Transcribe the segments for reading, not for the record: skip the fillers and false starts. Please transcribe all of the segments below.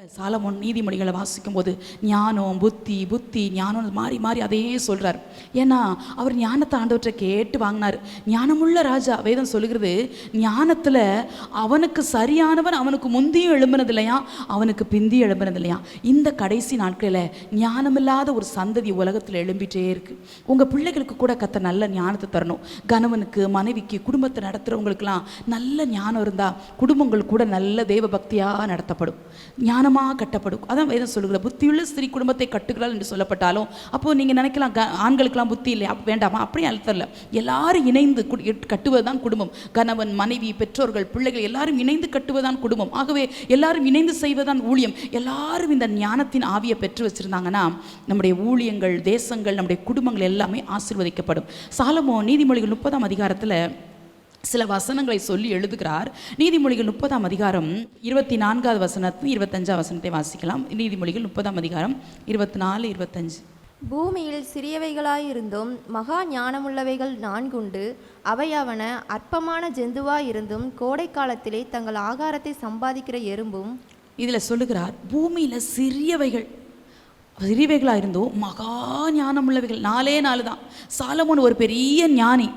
Solomon நீதிமொழிகளை வாசிக்கும் போது ஞானம் புத்தி புத்தி ஞானம் மாறி மாறி அதையே சொல்கிறார். ஏன்னா அவர் ஞானத்தை ஆண்டவற்றை கேட்டு வாங்கினார். ஞானமுள்ள ராஜா. வேதம் சொல்லுகிறது, ஞானத்தில் அவனுக்கு சரியானவன் அவனுக்கு முந்தியும் எழும்பினது இல்லையா, அவனுக்கு பிந்தியும் எழும்பினது இல்லையா. இந்த கடைசி நாட்களில் ஞானமில்லாத ஒரு சந்ததி உலகத்தில் எழும்பிட்டே இருக்கு. உங்கள் பிள்ளைகளுக்கு கூட கத்த நல்ல ஞானத்தை தரணும். கணவனுக்கு மனைவிக்கு குடும்பத்தை நடத்துகிறவங்களுக்கெல்லாம் நல்ல ஞானம் இருந்தால் குடும்பங்கள் கூட நல்ல தேவ பக்தியாக நடத்தப்படும், ஞானமாக கட்டப்படும். அதான் வேதம் சொல்லுகிற புத்தியுள்ள ஸ்திரீ குடும்பத்தை கட்டுகிறாள் என்று சொல்லப்பட்டாலும், அப்போது நீங்கள் நினைக்கலாம் ஆண்களுக்கெல்லாம் புத்தி இல்லை, வேண்டாமா? அப்படியே அழுத்தல. எல்லாரும் இணைந்து கட்டுவதுதான் குடும்பம். கணவன் மனைவி பெற்றோர்கள் பிள்ளைகள் எல்லாரும் இணைந்து கட்டுவதுதான் குடும்பம். ஆகவே எல்லாரும் இணைந்து செய்வதுதான் ஊழியம். எல்லாரும் இந்த ஞானத்தின் ஆவியை பெற்று வச்சிருந்தாங்கன்னா நம்முடைய ஊழியங்கள், தேசங்கள், நம்முடைய குடும்பங்கள் எல்லாமே ஆசீர்வதிக்கப்படும். சாலமோன் நீதிமொழிகள் 30ஆம் அதிகாரத்தில் சில வசனங்களை சொல்லி எழுதுகிறார். நீதிமொழிகள் 30ஆம் அதிகாரம் 24வது வசனத்தை 25ஆம் வசனத்தை வாசிக்கலாம். நீதிமொழிகள் 30ஆம் அதிகாரம் 24, 25. பூமியில் சிறியவைகளாயிருந்தும் மகா ஞானமுள்ளவைகள் 4 உண்டு. அவையாவன அற்பமான ஜந்துவாயிருந்தும் கோடை காலத்திலே தங்கள் ஆகாரத்தை சம்பாதிக்கிற எறும்பும். இதில் சொல்லுகிறார், பூமியில் சிறியவைகளாக இருந்தோம் மகா ஞானம் உள்ளவைகள் 4 தான். சாலமோன் ஒரு பெரிய ஞானி.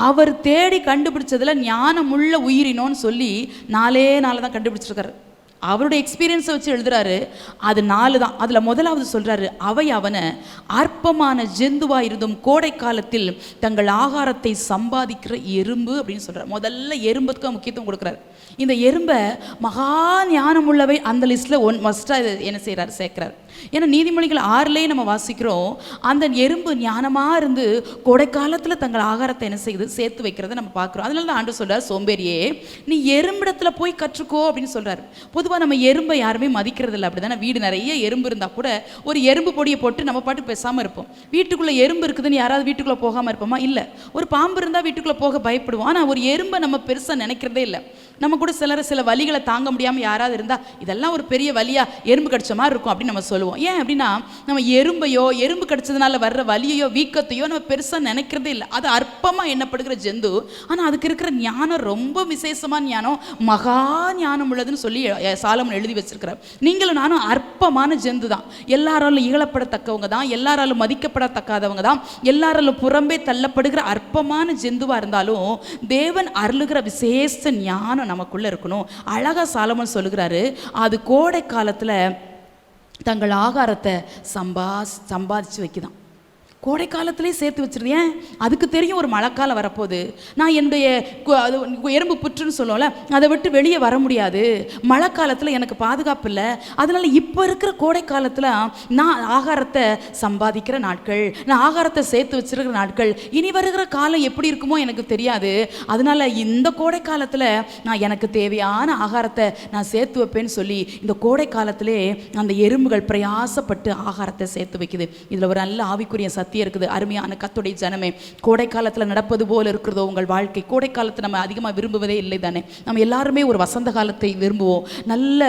அவர் தேடி கண்டுபிடிச்சதில் ஞானமுள்ள உயிரினோன்னு சொல்லி 4 தான் கண்டுபிடிச்சிருக்காரு. அவருடைய எக்ஸ்பீரியன்ஸை வச்சு எழுதுறாரு. அது 4 தான். அதில் முதலாவது சொல்கிறாரு, அவை அவன அற்பமான ஜந்துவாக இருந்தும் கோடை காலத்தில் தங்கள் ஆகாரத்தை சம்பாதிக்கிற எறும்பு அப்படின்னு சொல்கிறார். முதல்ல எறும்புக்கு முக்கியத்துவம் கொடுக்குறாரு. இந்த எறும்பை மகா ஞானம் உள்ளவை அந்த லிஸ்ட்டில் மஸ்ட்டாக என்ன செய்கிறார், சேர்க்கிறார். ஏன்னா நீதிமொழிகள் 6லேயே நம்ம வாசிக்கிறோம், அந்த எறும்பு ஞானமாக இருந்து கோடை காலத்தில் தங்கள் ஆகாரத்தை என்ன செய்யுது, சேர்த்து வைக்கிறத நம்ம பார்க்குறோம். அதனால தான் ஆண்டு சொல்கிறார், சோம்பேறியே நீ எறும்பிடத்தில் போய் கற்றுக்கோ அப்படின்னு சொல்கிறார். பொதுவாக நம்ம எறும்பை யாருமே மதிக்கிறது இல்லை, அப்படி தானே? வீடு நிறைய எறும்பு இருந்தால் கூட ஒரு எறும்பு பொடியை போட்டு நம்ம பாட்டு பேசாமல் இருப்போம். வீட்டுக்குள்ளே எறும்பு இருக்குதுன்னு யாராவது வீட்டுக்குள்ளே போகாமல் இருப்போமா? இல்லை. ஒரு பாம்பு இருந்தால் வீட்டுக்குள்ளே போக பயப்படுவோம். ஆனால் ஒரு எறும்பை நம்ம பெருசாக நினைக்கிறதே இல்லை. நம்ம கூட சில வலிகளை தாங்க முடியாமல் யாராவது இருந்தால் இதெல்லாம் ஒரு பெரிய வலியாக எறும்பு கடிச்ச மாதிரி இருக்கும் அப்படின்னு நம்ம சொல்லுவோம். ஏன் அப்படின்னா நம்ம எறும்பு கடிச்சதுனால வர்ற வலியையோ வீக்கத்தையோ நம்ம பெருசாக நினைக்கிறதே இல்லை. அது அற்பமாக எண்ணப்படுகிற ஜந்து. ஆனால் அதுக்கு இருக்கிற ஞானம் ரொம்ப விசேஷமான ஞானம், மகா ஞானம் உள்ளதுன்னு சொல்லி சாலமோன் எழுதி வச்சிருக்கிறார். நீங்களும் நானும் அற்பமான ஜந்து தான். எல்லாராலும் இகழப்படத்தக்கவங்க தான், எல்லாராலும் மதிக்கப்படத்தக்காதவங்க தான், எல்லாராலும் புறம்பே தள்ளப்படுகிற அற்பமான ஜந்துவாக இருந்தாலும் தேவன் அருளுகிற விசேஷ ஞானம் நமக்குள்ள இருக்கணும். அழகா சாலமோன் சொல்லுகிறாரு, அது கோடை காலத்தில் தங்கள் ஆகாரத்தை சம்பாதிச்சு வைக்குதான். கோடை காலத்திலே சேர்த்து வச்சிருது. ஏன்? அதுக்கு தெரியும் ஒரு மழைக்காலம் வரப்போகுது, நான் என்னுடைய எறும்பு புற்றுன்னு சொல்லுவோம்ல, அதை விட்டு வெளியே வர முடியாது, மழை காலத்தில் எனக்கு பாதுகாப்பு இல்லை. அதனால் இப்போ இருக்கிற கோடை காலத்தில் நான் ஆகாரத்தை சம்பாதிக்கிற நாட்கள், நான் ஆகாரத்தை சேர்த்து வச்சிருக்கிற நாட்கள். இனி வருகிற காலம் எப்படி இருக்குமோ எனக்கு தெரியாது. அதனால் இந்த கோடை காலத்தில் நான் எனக்கு தேவையான ஆகாரத்தை நான் சேர்த்து வைப்பேன்னு சொல்லி இந்த கோடை காலத்திலே அந்த எறும்புகள் பிரயாசப்பட்டு ஆகாரத்தை சேர்த்து வைக்குது. இதில் ஒரு நல்ல ஆவிக்குரிய சத்தியம் இருக்குது. அருமையான கர்த்தருடைய ஜனமே, கோடை காலத்தில் நடப்பது போல இருக்கிறதோ உங்கள் வாழ்க்கை? கோடை காலத்தை நம்ம அதிகமாக விரும்புவதே இல்லை தானே. நம்ம எல்லாருமே ஒரு வசந்த காலத்தை விரும்புவோம். நல்ல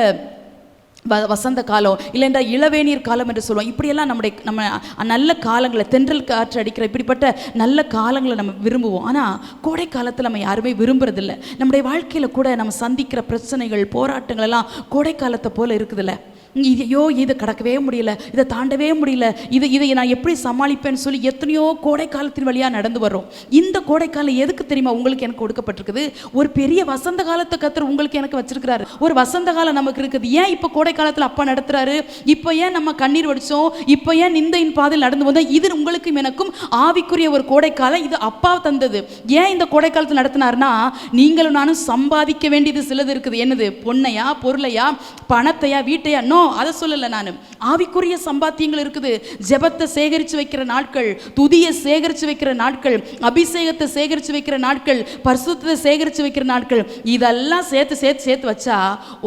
வசந்த காலம் இல்லைன்றா இளவேநீர் காலம் என்று சொல்லுவோம். இப்படியெல்லாம் நம்ம நல்ல காலங்களை, தென்றல் காற்று அடிக்கிற இப்படிப்பட்ட நல்ல காலங்களை நம்ம விரும்புவோம். ஆனால் கோடை காலத்தில் நம்ம யாருமே விரும்புறதில்லை. நம்முடைய வாழ்க்கையில் கூட நம்ம சந்திக்கிற பிரச்சனைகள், போராட்டங்கள் எல்லாம் கோடை காலத்தை போல இருக்குதுல்ல. இதை கடக்கவே முடியல, இதை தாண்டவே முடியல, இதை நான் எப்படி சமாளிப்பேன்னு சொல்லி எத்தனையோ கோடை காலத்தின் வழியாக நடந்து வர்றோம். இந்த கோடை காலம் எதுக்கு தெரியுமா உங்களுக்கு எனக்கு கொடுக்கப்பட்டிருக்குது? ஒரு பெரிய வசந்த காலத்தை கர்த்தர் உங்களுக்கு எனக்கு வச்சிருக்கிறாரு. ஒரு வசந்த காலம் நமக்கு இருக்குது. ஏன் இப்போ கோடை காலத்தில் அப்பா நடத்துறாரு? இப்போ ஏன் நம்ம கண்ணீர் வடிச்சோம்? இப்போ ஏன் நிந்தையின் பாதையில் நடந்து வந்தோம்? இது உங்களுக்கும் எனக்கும் ஆவிக்குரிய ஒரு கோடை காலம். இது அப்பா தந்தது. ஏன் இந்த கோடை காலத்தில் நடத்தினார்னா, நீங்களும் நானும் சம்பாதிக்க வேண்டியது சிலது இருக்குது. என்னது? பொண்ணையா, பொருளையா, பணத்தையா, வீட்டையா? நோ, அதை சொல்லலை. நான் ஆவிக்குரிய சம்பாத்தியங்கள் இருக்குது. ஜெபத்தை சேகரித்து வைக்கிற நாட்கள், துதியை சேகரித்து வைக்கிற நாட்கள், அபிஷேகத்தை சேகரித்து வைக்கிற நாட்கள், பரிசுத்தத்தை சேகரித்து வைக்கிற நாட்கள். இதெல்லாம் சேர்த்து வச்சா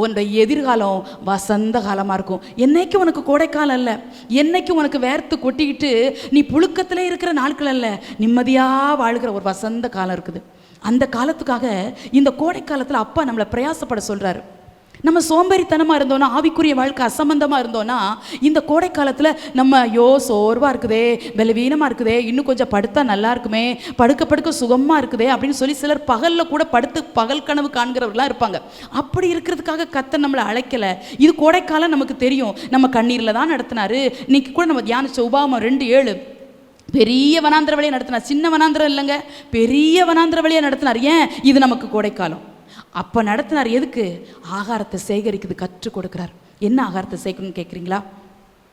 உன்னுடைய எதிர்காலம் வசந்த காலமாக இருக்கும். என்னைக்கு உனக்கு கோடைக்காலம் அல்ல, என்னைக்கு உனக்கு வேர்த்து கொட்டிக்கிட்டு நீ புழுக்கத்திலே இருக்கிற நாட்கள் அல்ல, நிம்மதியாக வாழ்கிற ஒரு வசந்த காலம் இருக்குது. அந்த காலத்துக்காக இந்த கோடை காலத்தில் அப்பா நம்மளை பிரயாசப்பட சொல்கிறாரு. நம்ம சோம்பேறித்தனமாக இருந்தோன்னா, ஆவிக்குரிய வாழ்க்கை அசம்பந்தமாக இருந்தோன்னா, இந்த கோடை காலத்தில் நம்ம ஐயோ சோர்வாக இருக்குதே, பலவீனமாக இருக்குதே, இன்னும் கொஞ்சம் படுத்தா நல்லா இருக்குமே, படுக்க படுக்க சுகமாக இருக்குதே அப்படின்னு சொல்லி சிலர் பகலில் கூட படுத்து பகல் கனவு காண்கிறவர்களாம் இருப்பாங்க. அப்படி இருக்கிறதுக்காக கர்த்தர் நம்மளை அழைக்கலை. இது கோடைக்காலம், நமக்கு தெரியும். நம்ம கண்ணீரில் தான் நடத்தினாரு. இன்னைக்கு கூட நம்ம தியானிச்ச உபாகமம் 2:7 பெரிய வனாந்திர வழியை நடத்தினார். சின்ன வனாந்திரம் இல்லைங்க, பெரிய வனாந்திர வழியை நடத்தினார். ஏன்? இது நமக்கு கோடைக்காலம். அப்போ நடத்தினார். எதுக்கு? ஆகாரத்தை சேகரிக்கிறது கற்றுக் கொடுக்குறார். என்ன ஆகாரத்தை சேர்க்கணும்னு கேட்குறீங்களா?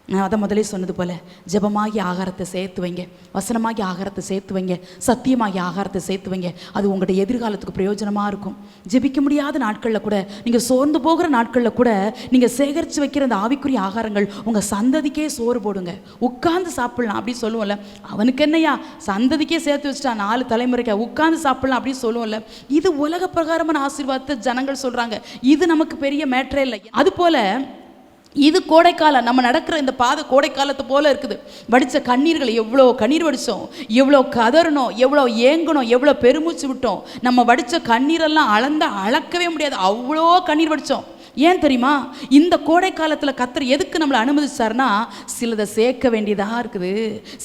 நான் அதை முதலே சொன்னது போல், ஜெபமாகி ஆகாரத்தை சேர்த்து வைங்க, வசனமாகி ஆகாரத்தை சேர்த்து வைங்க, சத்தியமாகி ஆகாரத்தை சேர்த்து வைங்க. அது உங்களுடைய எதிர்காலத்துக்கு பிரயோஜனமாக இருக்கும். ஜெபிக்க முடியாத நாட்களில் கூட, நீங்கள் சோர்ந்து போகிற நாட்களில் கூட, நீங்கள் சேகரித்து வைக்கிற அந்த ஆவிக்குரிய ஆகாரங்கள் உங்கள் சந்ததிக்கே சோறு போடுங்க. உட்கார்ந்து சாப்பிட்லாம் அப்படின்னு சொல்லுவோம்ல. அவனுக்கு என்னையா சந்ததிக்கே சேர்த்து வச்சுட்டா 4 தலைமுறைக்கா உட்கார்ந்து சாப்பிட்லாம் அப்படின்னு சொல்லுவோம்ல. இது உலக பிரகாரமான ஆசீர்வாதத்தை ஜனங்கள் சொல்கிறாங்க. இது நமக்கு பெரிய மேட்டரே இல்லை. அதுபோல் இது கோடைக்காலம். நம்ம நடக்கிற இந்த பாதை கோடைக்காலத்தை போல இருக்குது. வடித்த கண்ணீர்கள், எவ்வளோ கண்ணீர் வடித்தோம், எவ்வளோ கதறணும், எவ்வளோ ஏங்கணும், எவ்வளோ பெருமூச்சு விட்டோம். நம்ம வடித்த கண்ணீரெல்லாம் அளக்கவே முடியாது, அவ்வளோ கண்ணீர் வடித்தோம். ஏன் தெரியுமா? இந்த கோடை காலத்தில் கர்த்தர் எதுக்கு நம்மளை அனுமதிச்சார்னா, சிலதை சேர்க்க வேண்டியதாக இருக்குது,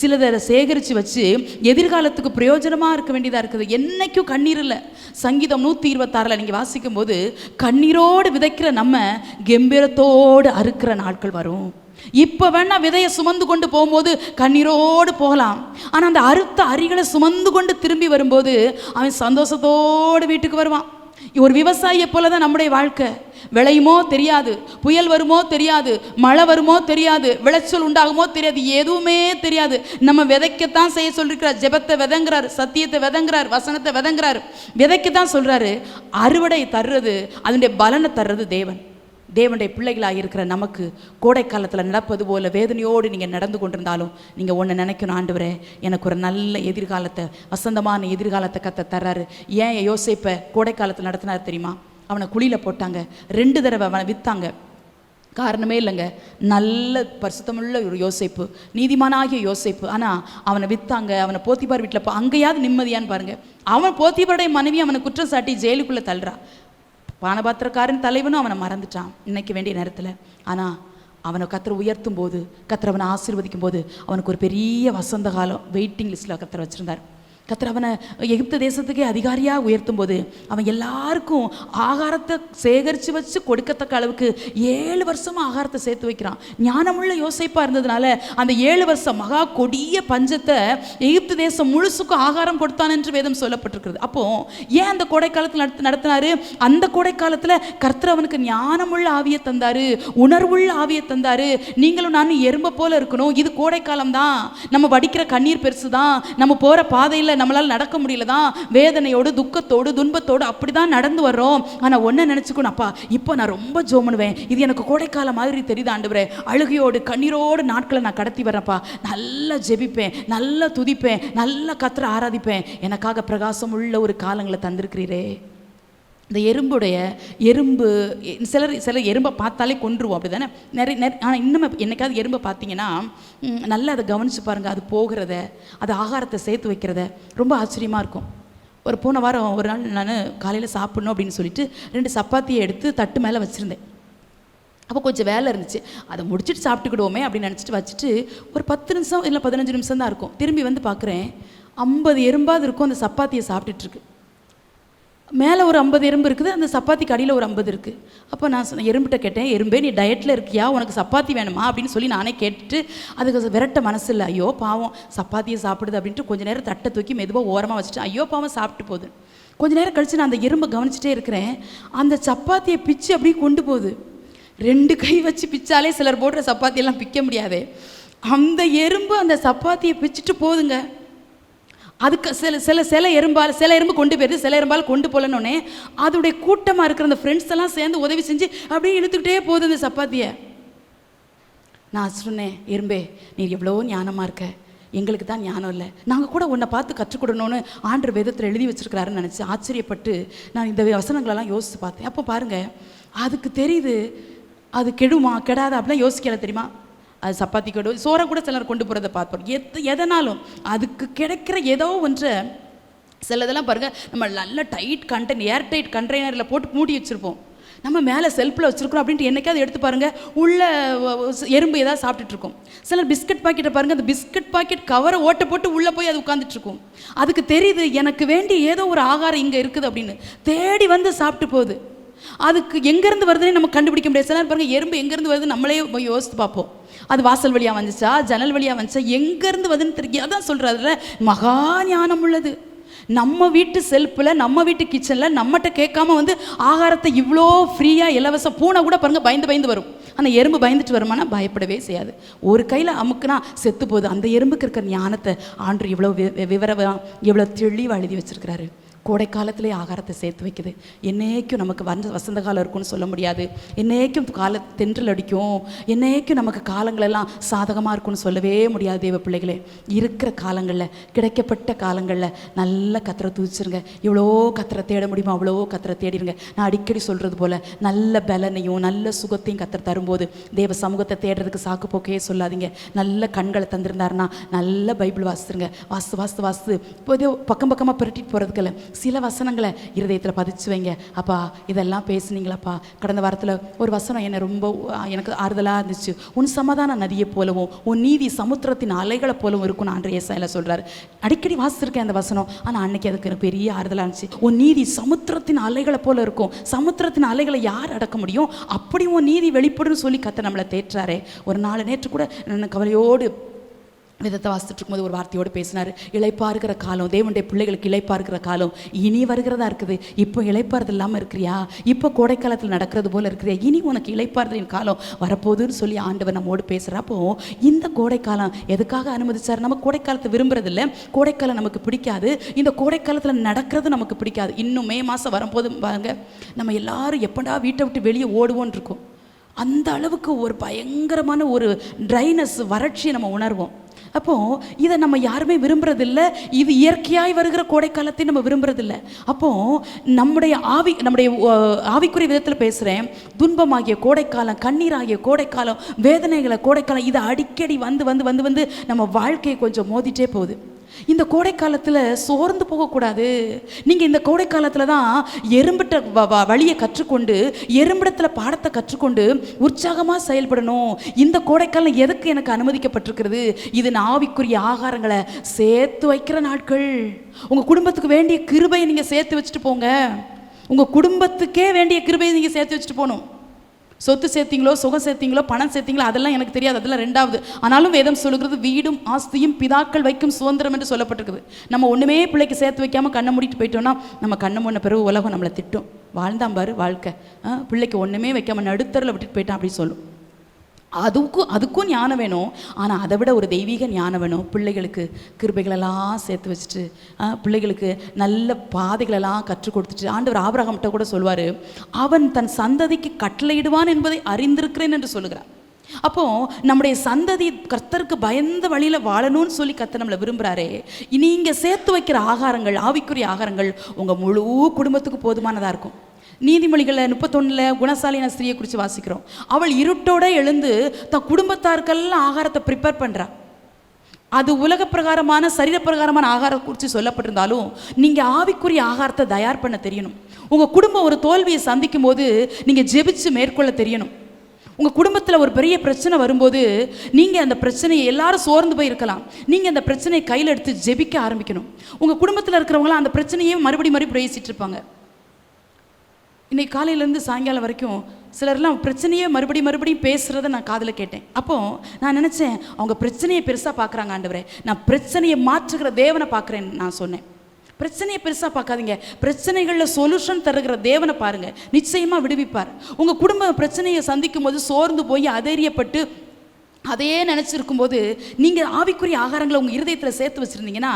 சிலதை சேகரித்து வச்சு எதிர்காலத்துக்கு பிரயோஜனமாக இருக்க வேண்டியதாக இருக்குது. என்றைக்கும் கண்ணீர் இல்லை. சங்கீதம் 126 நீங்கள் வாசிக்கும் போது, கண்ணீரோடு விதைக்கிற நம்ம கம்பீரத்தோடு அறுக்கிற நாட்கள் வரும். இப்போ வேணா விதையை சுமந்து கொண்டு போகும்போது கண்ணீரோடு போகலாம். ஆனால் அந்த அறுத்த அரிகளை சுமந்து கொண்டு திரும்பி வரும்போது அவன் சந்தோஷத்தோடு வீட்டுக்கு வருவான். ஒரு விவசாயியை போல தான் நம்முடைய வாழ்க்கை. விளையுமோ தெரியாது, புயல் வருமோ தெரியாது, மழை வருமோ தெரியாது, விளைச்சல் உண்டாகுமோ தெரியாது, எதுவுமே தெரியாது. நம்ம விதைக்கத்தான் செய்ய சொல்லிருக்கிறார். ஜெபத்தை விதைங்கிறார், சத்தியத்தை விதைங்கிறார், வசனத்தை விதைங்கிறார், விதைக்கத்தான் சொல்றாரு. அறுவடை தர்றது, அதனுடைய பலனை தர்றது தேவன். தேவனுடைய பிள்ளைகளாக இருக்கிற நமக்கு கோடை காலத்தில் நடப்பது போல வேதனையோடு நீங்கள் நடந்து கொண்டிருந்தாலும் நீங்கள் ஒன்று நினைக்கணும், ஆண்டவரே எனக்கு ஒரு நல்ல எதிர்காலத்தை, வசந்தமான எதிர்காலத்தை கர்த்தர் தர்றாரு. ஏன் யோசேப்பை கோடை காலத்தில் நடத்தினார் தெரியுமா? அவனை குழியில் போட்டாங்க, 2 தடவை அவனை விற்றாங்க. காரணமே இல்லைங்க, நல்ல பரிசுத்தமுள்ள ஒரு யோசேப்பு, நீதிமானாகிய யோசேப்பு. ஆனால் அவனை விற்றாங்க. அவனை போத்திபார் வீட்டில் அங்கேயாவது நிம்மதியான்னு பாருங்க. அவன் போத்திபாருடைய மனைவி அவனை குற்றம் சாட்டி ஜெயிலுக்குள்ளே தள்ளுறா. பானபாத்திரக்காரன் தலைவனும் அவனை மறந்துட்டான் இன்னைக்கு வேண்டிய நேரத்தில். ஆனால் அவனை கர்த்தர் உயர்த்தும் போது, கர்த்தர் அவனை ஆசீர்வதிக்கும் போது, அவனுக்கு ஒரு பெரிய வசந்த காலம் வெயிட்டிங் லிஸ்ட்டில் கர்த்தர் வச்சுருந்தார். கர்த்தர் அவனை எகிப்து தேசத்துக்கே அதிகாரியாக உயர்த்தும் போது அவன் எல்லாருக்கும் ஆகாரத்தை சேகரித்து வச்சு கொடுக்கத்தக்க அளவுக்கு 7 வருஷமாக ஆகாரத்தை சேர்த்து வைக்கிறான். ஞானமுள்ள யோசேப்பாக இருந்ததுனால அந்த 7 வருஷம் மகா கொடிய பஞ்சத்தை எகிப்து தேசம் முழுசுக்கும் ஆகாரம் கொடுத்தான் என்று வேதம் சொல்லப்பட்டிருக்கிறது. அப்போ ஏன் அந்த கோடைக்காலத்தில் நடத்தினாரு? அந்த கோடைக்காலத்தில் கர்த்தர் அவனுக்கு ஞானமுள்ள ஆவியை தந்தாரு, உணர்வுள்ள ஆவியை தந்தாரு. நீங்களும் நானும் எறும்பை போல இருக்கணும். இது கோடைக்காலம் தான். நம்ம வடிக்கிற கண்ணீர் பெருசு தான். நம்ம போகிற பாதையில் நம்மளால் நடக்க முடியல தான், வேதனையோடு துக்கத்தோடு துன்பத்தோடு அப்படி தான் நடந்து வர்றோம். ஆனால் ஒன்றை நினச்சிக்கணும், அப்பா இப்போ நான் ரொம்ப ஜோமனுவேன், இது எனக்கு கோடைக்காலம் மாதிரி தெரியுது ஆண்டவரே, அழுகையோடு கண்ணீரோடு நாட்களை நான் கடத்தி வரேன்ப்பா, நல்லா ஜெபிப்பேன், நல்லா துதிப்பேன், நல்லா கர்த்தரை ஆராதிப்பேன், எனக்காக பிரகாசம் உள்ள ஒரு காலங்களை தந்திருக்கிறீரே. இந்த எறும்பு சில எறும்பை பார்த்தாலே கொன்றுவோம், அப்படி தானே? ஆனால் இன்னும் என்னைக்காவது எறும்பை பார்த்தீங்கன்னா நல்லா அதை கவனித்து பாருங்கள். அது போகிறத, அது ஆகாரத்தை சேர்த்து வைக்கிறத ரொம்ப ஆச்சரியமாக இருக்கும். போன வாரம் ஒரு நாள் நான் காலையில் சாப்பிட்ணும் அப்படின்னு சொல்லிட்டு 2 சப்பாத்தியை எடுத்து தட்டு மேலே வச்சுருந்தேன். அப்போ கொஞ்சம் வேலை இருந்துச்சு, அதை முடிச்சுட்டு சாப்பிட்டுக்கிடுவோமே அப்படின்னு நினச்சிட்டு வச்சுட்டு ஒரு 10 நிமிஷம் இல்லை 15 நிமிஷம் தான் இருக்கும். திரும்பி வந்து பார்க்குறேன், 50 எறும்பாவது இருக்கும் அந்த சப்பாத்தியை சாப்பிட்டுட்ருக்கு. மேலே ஒரு 50 எறும்பு இருக்குது, அந்த சப்பாத்திக்கு அடியில் ஒரு 50 இருக்குது. அப்போ நான் சொன்னேன், எறும்பிட்ட கேட்டேன், எறும்பே நீ டயட்டில் இருக்கியா, உனக்கு சப்பாத்தி வேணுமா அப்படின்னு சொல்லி நானே கேட்டுட்டு அதுக்கு விரட்ட மனசு இல்லை. ஐயோ பாவம் சப்பாத்தியை சாப்பிடுது அப்படின்ட்டு கொஞ்சம் நேரம் தட்டை தூக்கி மெதுவாக ஓரமாக வச்சுட்டு ஐயோ பாவம் சாப்பிட்டு போகுது. கொஞ்சம் நேரம் கழித்து நான் அந்த எறும்பை கவனிச்சிட்டே இருக்கிறேன். அந்த சப்பாத்தியை பிச்சு அப்படியே கொண்டு போகுது. 2 கை வச்சு பிச்சாலே சிலர் போடுற சப்பாத்தியெல்லாம் பிக்க முடியாது. அந்த எறும்பு அந்த சப்பாத்தியை பிச்சுட்டு போகுதுங்க. அதுக்கு சில எறும்பு கொண்டு போயிருது, சில எறும்பால் கொண்டு போகலன்னொன்னே அதோடைய கூட்டமாக இருக்கிற அந்த ஃப்ரெண்ட்ஸ் எல்லாம் சேர்ந்து உதவி செஞ்சு அப்படியே இழுத்துக்கிட்டே போகுது அந்த சப்பாத்தியை. நான் சொன்னேன், எறும்பே நீ எவ்வளோ ஞானமாக இருக்க, எங்களுக்கு தான் ஞானம் இல்லை, நாங்கள் கூட உன்னை பார்த்து கற்றுக்கொடணும்னு ஆண்டவர் வேதத்தில் எழுதி வச்சுருக்கிறாருன்னு நினச்சி ஆச்சரியப்பட்டு நான் இந்த வசனங்களெல்லாம் யோசித்து பார்த்தேன். அப்போ பாருங்கள், அதுக்கு தெரியுது அது கெடுமா கெடாத அப்படிலாம் யோசிக்கல தெரியுமா? அது சப்பாத்தி கெடு, சோறை கூட சிலர் கொண்டு போகிறத பார்ப்போம். எதனாலும் அதுக்கு கிடைக்கிற ஏதோ ஒன்றை, சில இதெல்லாம் பாருங்கள் நம்ம நல்ல டைட் கண்டெய்னர், ஏர் டைட் கண்டெய்னரில் போட்டு மூடி வச்சுருப்போம். நம்ம மேலே செல்ஃபில் வச்சுருக்கிறோம் அப்படின்ட்டு என்னைக்காவது எடுத்து பாருங்கள், உள்ள எறும்பு ஏதாவது சாப்பிட்டுட்டு இருக்கும். சிலர் பிஸ்கட் பாக்கெட்டை பாருங்கள், அந்த பிஸ்கட் பாக்கெட் கவரை ஓட்ட போட்டு உள்ளே போய் அது உட்காந்துட்ருக்கும். அதுக்கு தெரியுது எனக்கு வேண்டி ஏதோ ஒரு ஆகாரம் இங்கே இருக்குது அப்படின்னு, தேடி வந்து சாப்பிட்டு போகுது. அதுக்கு எங்கேருந்து வருதுன்னு நம்ம கண்டுபிடிக்க முடியாது. சிலர் பாருங்கள், எறும்பு எங்கேருந்து வருது நம்மளே யோசித்து பார்ப்போம். அது வாசல் வழியாக வந்துச்சா, ஜன்னல் வழியாக வந்துச்சா, எங்கேருந்து வருதுன்னு தெரியும். அதான் சொல்கிறதுல மகா ஞானம் உள்ளது. நம்ம வீட்டு செல்ஃபில், நம்ம வீட்டு கிச்சனில் நம்மகிட்ட கேட்காம வந்து ஆகாரத்தை இவ்வளோ ஃப்ரீயாக இலவசம். பூனை கூட பாருங்கள் பயந்து வரும், ஆனால் எறும்பு பயந்துட்டு வருமானா பயப்படவே செய்யாது. ஒரு கையில் அமுக்குனா செத்து போகுது. அந்த எறும்புக்கு இருக்கிற ஞானத்தை ஆண்டு இவ்வளோ விவரமாக எவ்வளோ தெளிவாக எழுதி வச்சுருக்கிறாரு. கோடை காலத்திலே ஆகாரத்தை சேர்த்து வைக்குது. என்னைக்கும் நமக்கு வசந்த காலம் இருக்குன்னு சொல்ல முடியாது, என்னைக்கும் தென்றல் அடிக்கும், என்னைக்கும் நமக்கு காலங்களெல்லாம் சாதகமாக இருக்குன்னு சொல்லவே முடியாது. தேவ பிள்ளைகளே, இருக்கிற காலங்களில், கிடைக்கப்பட்ட காலங்களில் நல்ல கத்தரை தூச்சிருங்க. எவ்வளோ கத்தரை தேட முடியுமோ அவ்வளோ கத்தரை தேடிருங்க. நான் அடிக்கடி சொல்கிறது போல் நல்ல பலனையும் நல்ல சுகத்தையும் கத்தரை தரும்போது தேவ சமூகத்தை தேடுறதுக்கு சாக்கு போக்கையே சொல்லாதீங்க. நல்ல கண்களை தந்திருந்தாருன்னா நல்ல பைபிள் வாசித்துருங்க. வாஸ்து இப்போ பக்கம் பக்கமாக புரட்டிட்டு போகிறதுக்குல சில வசனங்களை இருதயத்தில் பதிச்சு வைங்க. அப்பா இதெல்லாம் பேசுனீங்களாப்பா, கடந்த வாரத்தில் ஒரு வசனம் என்னை ரொம்ப எனக்கு ஆறுதலாக இருந்துச்சு. உன் சமாதான நதியை போலவும் உன் நீதி சமுத்திரத்தின் அலைகளை போலவும் இருக்கும்னு ஆண்டவர் ஏசாயால சொல்கிறார். அடிக்கடி வாசிச்சிருக்கேன் அந்த வசனம், ஆனால் அன்னைக்கு அதுக்கு எனக்கு பெரிய ஆறுதலாக இருந்துச்சு. உன் நீதி சமுத்திரத்தின் அலைகளை போல இருக்கும். சமுத்திரத்தின் அலைகளை யார் அடக்க முடியும்? அப்படி உன் நீதி வெளிப்படுன்னு சொல்லி கத்த நம்மளை தேற்றாரே. ஒரு நாள் நேற்று கூட நான் கவலையோடு விதத்தை வாசித்துட்டு இருக்கும்போது ஒரு வார்த்தையோடு பேசினார். இளைப்பாறுகிற காலம், தேவனுடைய பிள்ளைகளுக்கு இளைப்பாறுகிற காலம் இனி வருகிறதா இருக்குது. இப்போ இளைப்பாறுதல் இல்லாமல் இருக்கிறியா? இப்போ கோடைக்காலத்தில் நடக்கிறது போல் இருக்கிறியா? இனி உனக்கு இளைப்பாறுதலின் காலம் வரப்போகுதுன்னு சொல்லி ஆண்டவர் நம்மோடு பேசுகிறப்போ, இந்த கோடைக்காலம் எதுக்காக அனுமதிச்சார்? நம்ம கோடைக்காலத்தை விரும்புறதில்லை, கோடைக்காலம் நமக்கு பிடிக்காது, இந்த கோடைக்காலத்தில் நடக்கிறது நமக்கு பிடிக்காது. இன்னும் மே மாதம் வரும்போது பாருங்க, நம்ம எல்லாரும் எப்படா வீட்டை விட்டு வெளியே ஓடுவோன்னு இருக்கும். அந்த அளவுக்கு ஒரு பயங்கரமான ஒரு ட்ரைனஸ், வறட்சியை நம்ம உணர்வோம். அப்போது இதை நம்ம யாருமே விரும்புறதில்லை. இது இயற்கையாய் வருகிற கோடைக்காலத்தை நம்ம விரும்புறதில்லை. அப்போது நம்முடைய ஆவிக்குரிய விதத்தில் பேசுகிறேன். துன்பமாகிய கோடைக்காலம், கண்ணீராகிய கோடைக்காலம், வேதனைகளை கோடைக்காலம், இதை அடிக்கடி வந்து வந்து வந்து வந்து நம்ம வாழ்க்கையை கொஞ்சம் மோதிட்டே போகுது. இந்த கோடைக்காலத்தில் சோர்ந்து போகக்கூடாது. நீங்கள் இந்த கோடைக்காலத்தில் தான் எறும்பிட்ட வழியை கற்றுக்கொண்டு, எறும்பிடத்தில் பாடத்தை கற்றுக்கொண்டு உற்சாகமாக செயல்படணும். இந்த கோடைக்காலம் எதுக்கு எனக்கு அனுமதிக்கப்பட்டிருக்கிறது? இது ஆவிக்குரிய ஆகாரங்களை சேர்த்து வைக்கிற நாட்கள். உங்கள் குடும்பத்துக்கு வேண்டிய கிருபையை நீங்கள் சேர்த்து வச்சுட்டு போங்க. உங்கள் குடும்பத்துக்கே வேண்டிய கிருபையை நீங்கள் சேர்த்து வச்சுட்டு போகணும். சொத்து சேர்த்தீங்களோ, சுகம் சேர்த்தீங்களோ, பணம் சேர்த்தீங்களோ, அதெல்லாம் எனக்கு தெரியாது, அதெல்லாம் ரெண்டாவது. ஆனாலும் வேதம் சொல்லுகிறது, வீடும் ஆஸ்தியும் பிதாக்கள் வைக்கும் சுதந்திரம் என்று சொல்லப்பட்டிருக்குது. நம்ம ஒன்றுமே பிள்ளைக்கு சேர்த்து வைக்காமல் கண்ணை மூடிட்டு போயிட்டோம்னா நம்ம கண்ணை மூடின பிறகு உலகம் நம்மளை திட்டும். வாழ்ந்தான் பாரு வாழ்க்கை, பிள்ளைக்கு ஒன்றுமே வைக்காமல் நடுத்தரில் விட்டுட்டு போயிட்டான் அப்படின்னு சொல்லும். அதுக்கும் ஞானம் வேணும். ஆனால் அதை விட ஒரு தெய்வீக ஞானம் வேணும். பிள்ளைகளுக்கு கிருபைகளெல்லாம் சேர்த்து வச்சுட்டு, பிள்ளைகளுக்கு நல்ல பாதைகளெல்லாம் கற்றுக் கொடுத்துட்டு, ஆண்டவர் ஆபிரகாம்கிட்ட கூட சொல்வார், அவன் தன் சந்ததிக்கு கட்டளையிடுவான் என்பதை அறிந்திருக்கிறேன் என்று சொல்லுகிறார். அப்போது நம்முடைய சந்ததி கர்த்தருக்கு பயந்த வழியில் வாழணும்னு சொல்லி கர்த்தர் நம்மளை விரும்புகிறாரே. நீங்கள் சேர்த்து வைக்கிற ஆகாரங்கள், ஆவிக்குரிய ஆகாரங்கள் உங்கள் முழு குடும்பத்துக்கு போதுமானதாக இருக்கும். நீதிமொழிகளில் 31 குணசாலியான ஸ்திரியை குறித்து வாசிக்கிறோம். அவள் இருட்டோடு எழுந்து தன் குடும்பத்தாருக்கெல்லாம் ஆகாரத்தை ப்ரிப்பேர் பண்ணுறா. அது உலக பிரகாரமான சரீரப்பிரகாரமான ஆகாரம் குறித்து சொல்லப்பட்டிருந்தாலும் நீங்கள் ஆவிக்குரிய ஆகாரத்தை தயார் பண்ண தெரியணும். உங்கள் குடும்பம் ஒரு தோல்வியை சந்திக்கும் போது நீங்கள் ஜெபிச்சு மேற்கொள்ள தெரியணும். உங்கள் குடும்பத்தில் ஒரு பெரிய பிரச்சனை வரும்போது நீங்கள் அந்த பிரச்சனையை, எல்லாரும் சோர்ந்து போய் இருக்கலாம், நீங்கள் அந்த பிரச்சனையை கையில் எடுத்து ஜெபிக்க ஆரம்பிக்கணும். உங்கள் குடும்பத்தில் இருக்கிறவங்களாம் அந்த பிரச்சனையே மறுபடியும் பேசிட்டு இருப்பாங்க. இன்றைக்கி காலையிலேருந்து சாயங்காலம் வரைக்கும் சிலர்லாம் பிரச்சனையே மறுபடியும் பேசுகிறத நான் காதில் கேட்டேன். அப்போது நான் நினச்சேன், அவங்க பிரச்சனையை பெருசாக பார்க்குறாங்க. ஆண்டவரே, நான் பிரச்சனையை மாற்றுகிற தேவனை பார்க்குறேன்னு நான் சொன்னேன். பிரச்சனையை பெருசாக பார்க்காதீங்க, பிரச்சனைகளில் சொல்யூஷன் தருகிற தேவனை பாருங்கள், நிச்சயமாக விடுவிப்பார். உங்கள் குடும்ப பிரச்சனையை சந்திக்கும் போது சோர்ந்து போய் அதேரியப்பட்டு அதையே நினச்சிருக்கும் போது நீங்கள் ஆவிக்குரிய ஆகாரங்களை உங்கள் இருதயத்தில் சேர்த்து வச்சுருந்தீங்கன்னா,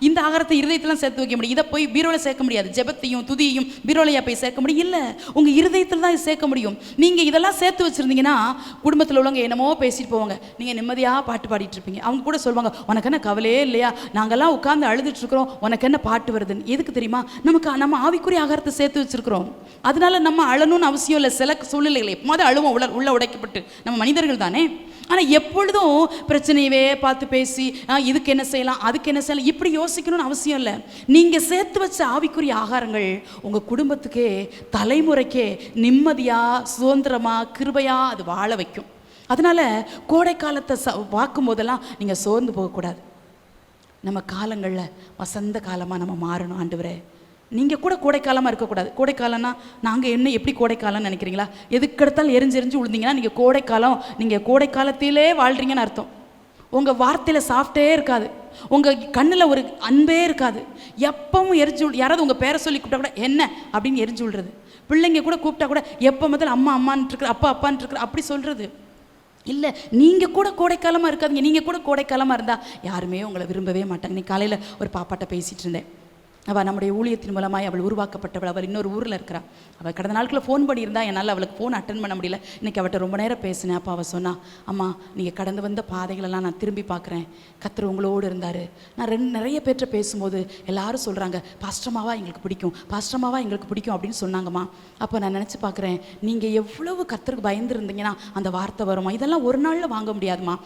இந்த ஆகாரத்தை இருதயத்திலாம் சேர்த்து வைக்க முடியும். இதை போய் பீரோவில் சேர்க்க முடியாது. ஜெபத்தையும் துதியையும் பீரோலையாக போய் சேர்க்க முடியும் இல்லை, உங்கள் இருதயத்தில் தான் சேர்க்க முடியும். நீங்கள் இதெல்லாம் சேர்த்து வச்சுருந்தீங்கன்னா குடும்பத்தில் உள்ளவங்க என்னமோ பேசிட்டு போவாங்க, நீங்கள் நிம்மதியாக பாட்டு பாடிட்டு இருப்பீங்க. அவங்க கூட சொல்லுவாங்க, உனக்கு என்ன கவலையே இல்லையா, நாங்கள்லாம் உட்காந்து அழுதுட்டுருக்குறோம், உனக்கு என்ன பாட்டு வருதுன்னு. எதுக்கு தெரியுமா? நம்ம ஆவிக்குரிய ஆகாரத்தை சேர்த்து வச்சுருக்கிறோம். அதனால நம்ம அழணும்னு அவசியம் இல்லை. சில சூழ்நிலைகளை எப்போது அழுவோம், உள்ள உடைக்கப்பட்டு, நம்ம மனிதர்கள் தானே. ஆனால் எப்பொழுதும் பிரச்சனையவே பார்த்து பேசி இதுக்கு என்ன செய்யலாம் அதுக்கு என்ன செய்யலாம் இப்படி யோசிக்கணும்னு அவசியம் இல்லை. நீங்கள் சேர்த்து வச்ச ஆவிக்குரிய ஆகாரங்கள் உங்கள் குடும்பத்துக்கே தலைமுறைக்கே நிம்மதியாக சுதந்திரமாக கிருபையாக அது வாழ வைக்கும். அதனால் கோடை காலத்தை பார்க்கும் போதெல்லாம் நீங்கள் சோர்ந்து போகக்கூடாது. நம்ம காலங்களில் வசந்த காலமாக நம்ம மாறணும். ஆண்டவரே, நீங்கள் கூட கோடைக்காலமாக இருக்கக்கூடாது. கோடைக்காலம்னா நாங்கள் என்ன எப்படி கோடைக்காலம்னு நினைக்கிறீங்களா? எதுக்கெடுத்தாலும் எரிஞ்சு விழுந்தீங்கன்னா நீங்கள் கோடைக்காலம், நீங்கள் கோடைக்காலத்திலே வாழ்கிறீங்கன்னு அர்த்தம். உங்கள் வார்த்தையில் சாஃப்டே இருக்காது, உங்கள் கண்ணில் ஒரு அன்பே இருக்காது. எப்பவும் எரிஞ்சு யாராவது உங்கள் பேரை சொல்லி கூப்பிட்டா கூட என்ன அப்படின்னு எரிஞ்சு விழுறது. பிள்ளைங்க கூட கூப்பிட்டா கூட எப்போ முதல்ல அம்மா அம்மான்ட்டு இருக்கிற, அப்பா அப்பான்ட்டு இருக்கிற அப்படி சொல்கிறது இல்லை. நீங்கள் கூட கோடைக்காலமாக இருக்காதீங்க. நீங்கள் கூட கோடைக்காலமாக இருந்தால் யாருமே உங்களை விரும்பவே மாட்டாங்க. நீ காலையில் ஒரு பாப்பாட்ட பேசிகிட்டு இருந்தேன். அவள் நம்முடைய ஊழியத்தின் மூலமாய் அவள் உருவாக்கப்பட்டவள். அவள் இன்னொரு ஊரில் இருக்கிறாள். அவள் கடந்த நாட்களில் ஃபோன் பண்ணியிருந்தா, என்னால் அவளுக்கு ஃபோன் அட்டன் பண்ண முடியல. இன்றைக்கி அவள்கிட்ட ரொம்ப நேரம் பேசினேன். அப்போ அவள் சொன்னா, அம்மா நீங்கள் கடந்து வந்த பாதைகளெல்லாம் நான் திரும்பி பார்க்குறேன். கர்த்தர் உங்களோடு இருந்தார். நான் நிறைய பேர்கிட்ட பேசும்போது எல்லாரும் சொல்கிறாங்க, பாஸ்டர்மாவா எங்களுக்கு பிடிக்கும், பாஸ்டர்மாவா எங்களுக்கு பிடிக்கும் அப்படின்னு சொன்னாங்கம்மா. அப்போ நான் நினச்சி பார்க்குறேன், நீங்கள் எவ்வளவு கர்த்தருக்கு பயந்து இருந்தீங்கன்னா அந்த வார்த்தை வருமா? இதெல்லாம் ஒரு நாளில் வாங்க முடியாதுமா.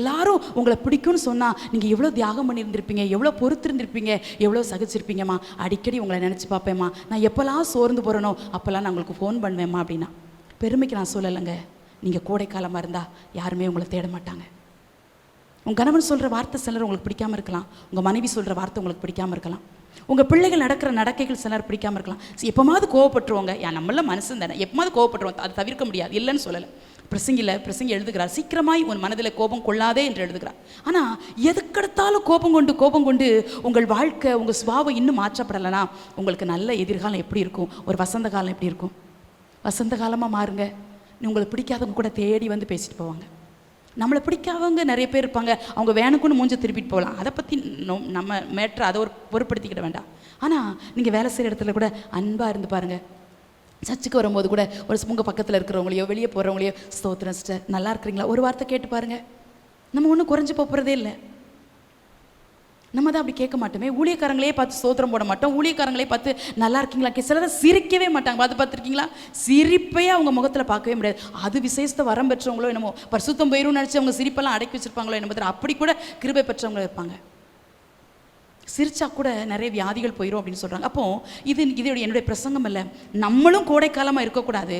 எல்லாரும் உங்களை பிடிக்கும்னு சொன்னால் நீங்கள் எவ்வளோ தியாகம் பண்ணியிருந்திருப்பீங்க, எவ்வளோ பொறுத்திருந்திருப்பீங்க, எவ்வளோ சகிச்சிருப்பீங்க. அடிக்கடி உங்களை நினச்சி பார்ப்பேம்மா. நான் எப்போல்லாம் சோர்ந்து போகிறனோ அப்போல்லாம் நான் உங்களுக்கு ஃபோன் பண்ணுவேம்மா அப்படின்னா. பெருமைக்கு நான் சொல்லலைங்க. நீங்கள் கோடைக்காலமாக இருந்தால் யாருமே உங்களை தேட மாட்டாங்க. உங்கள் கணவன் சொல்கிற வார்த்தை சிலர் உங்களுக்கு பிடிக்காமல் இருக்கலாம். உங்கள் மனைவி சொல்கிற வார்த்தை உங்களுக்கு பிடிக்காமல் இருக்கலாம். உங்கள் பிள்ளைகள் நடக்கிற நடக்கைகள் சிலர் பிடிக்காமல் இருக்கலாம். எப்போமாவது கோவப்பட்டுருவோங்க. நம்மள மனசு தானே, எப்போமாவது கோவப்பட்டுருவோம். அதை தவிர்க்க முடியாது, இல்லைன்னு சொல்லலை. பிரசங்கி எழுதுகிறார், சீக்கிரமாய் உன் மனதில் கோபம் கொள்ளாதே என்று எழுதுகிறார். ஆனால் எதுக்கெடுத்தாலும் கோபம் கொண்டு உங்கள் வாழ்க்கை, உங்கள் சுபாவம் இன்னும் மாற்றப்படலைன்னா உங்களுக்கு நல்ல எதிர்காலம் எப்படி இருக்கும்? ஒரு வசந்த காலம் எப்படி இருக்கும்? வசந்த காலமாக மாறுங்க. உங்களை பிடிக்காதவங்க கூட தேடி வந்து பேசிட்டு போவாங்க. நம்மளை பிடிக்காதவங்க நிறைய பேர் இருப்பாங்க. அவங்க வேணுக்குன்னு மூஞ்ச திருப்பிட்டு போகலாம். அதை பற்றி நம்ம மேட்ரு அதை ஒரு பொருட்படுத்திக்கிட வேண்டாம். ஆனால் நீங்கள் வேலை செய்கிற இடத்துல கூட அன்பாக இருந்து பாருங்கள். சர்ச்சுக்கு வரும்போது கூட ஒரு உங்கள் பக்கத்தில் இருக்கிறவங்களையோ வெளியே போகிறவங்களையோ, ஸ்தோத்திரம் சிஸ்டர், நல்லா இருக்கிறீங்களா, ஒரு வார்த்தை கேட்டு பாருங்கள். நம்ம ஒன்றும் குறைஞ்சி போகிறதே இல்லை. நம்ம தான் அப்படி கேட்க மாட்டோமே. ஊழியக்காரங்களே பார்த்து ஸ்தோத்திரம் போட மாட்டோம். ஊழியக்காரங்களே பார்த்து நல்லா இருக்கீங்களா சிலர் சிரிக்கவே மாட்டாங்க. பார்த்துருக்கீங்களா? சிரிப்பையே அவங்க முகத்தில் பார்க்கவே முடியாது. அது விசேஷத்தை வரம் பெற்றவங்களோ என்னமோ, பரிசுத்தம் போயிரும் நினச்சி அவங்க சிரிப்பெல்லாம் அடக்கி வச்சிருப்பாங்களோ என்னமோ, அப்படி கூட கிருபை பெற்றவங்களோ இருப்பாங்க. சிரிச்சா கூட நிறைய வியாதிகள் போயிடும் அப்படின்னு சொல்கிறாங்க. அப்போது இது என்னுடைய பிரசங்கம் இல்லை. நம்மளும் கோடைக்காலமாக இருக்கக்கூடாது.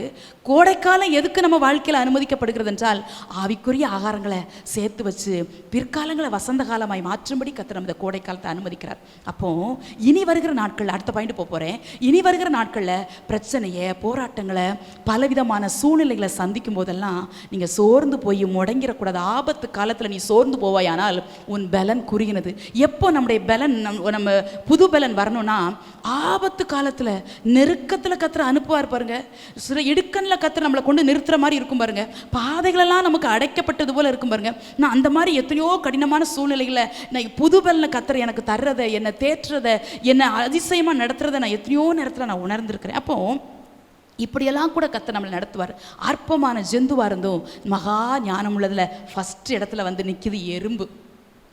கோடைக்காலம் எதுக்கு நம்ம வாழ்க்கையில் அனுமதிக்கப்படுகிறது என்றால், ஆவிக்குரிய ஆகாரங்களை சேர்த்து வச்சு பிற்காலங்களை வசந்த காலமாய் மாற்றும்படி கர்த்தர் நம்ம இந்த கோடைக்காலத்தை அனுமதிக்கிறார். அப்போது இனி வருகிற நாட்களில், அடுத்த பாயிண்ட் போகிறேன், இனி வருகிற நாட்களில் பிரச்சனையை, போராட்டங்களை, பலவிதமான சூழ்நிலைகளை சந்திக்கும் போதெல்லாம் நீங்கள் சோர்ந்து போய் முடங்கிடக்கூடாது. ஆபத்து காலத்தில் நீ சோர்ந்து போவாயானால் உன் பலன் குறுகினது. எப்போ நம்முடைய பலன், நம்ம புது பலன் வரணும்னா ஆபத்து காலத்தில், நெருக்கத்தில் கர்த்தர் அனுப்புவார் பாருங்க. சில இடுக்கண்ணில் கர்த்தர் நம்மளை கொண்டு நிறுத்துற மாதிரி இருக்கும் பாருங்க. பாதைகளெல்லாம் நமக்கு அடைக்கப்பட்டது போல இருக்கும் பாருங்க. நான் அந்த மாதிரி எத்தனையோ கடினமான சூழ்நிலைகளை நான் புது பலனை கர்த்தர் எனக்கு தர்றதை, என்னை தேற்றுறதை, என்னை அதிசயமாக நடத்துறதை நான் எத்தனையோ நேரத்தில் நான் உணர்ந்திருக்கிறேன். அப்போ இப்படியெல்லாம் கூட கர்த்தர் நம்மளை நடத்துவார். அற்பமான ஜந்துவாக இருந்தும் மகா ஞானம் உள்ளதில் ஃபஸ்ட் இடத்துல வந்து நிற்கிது எறும்பு.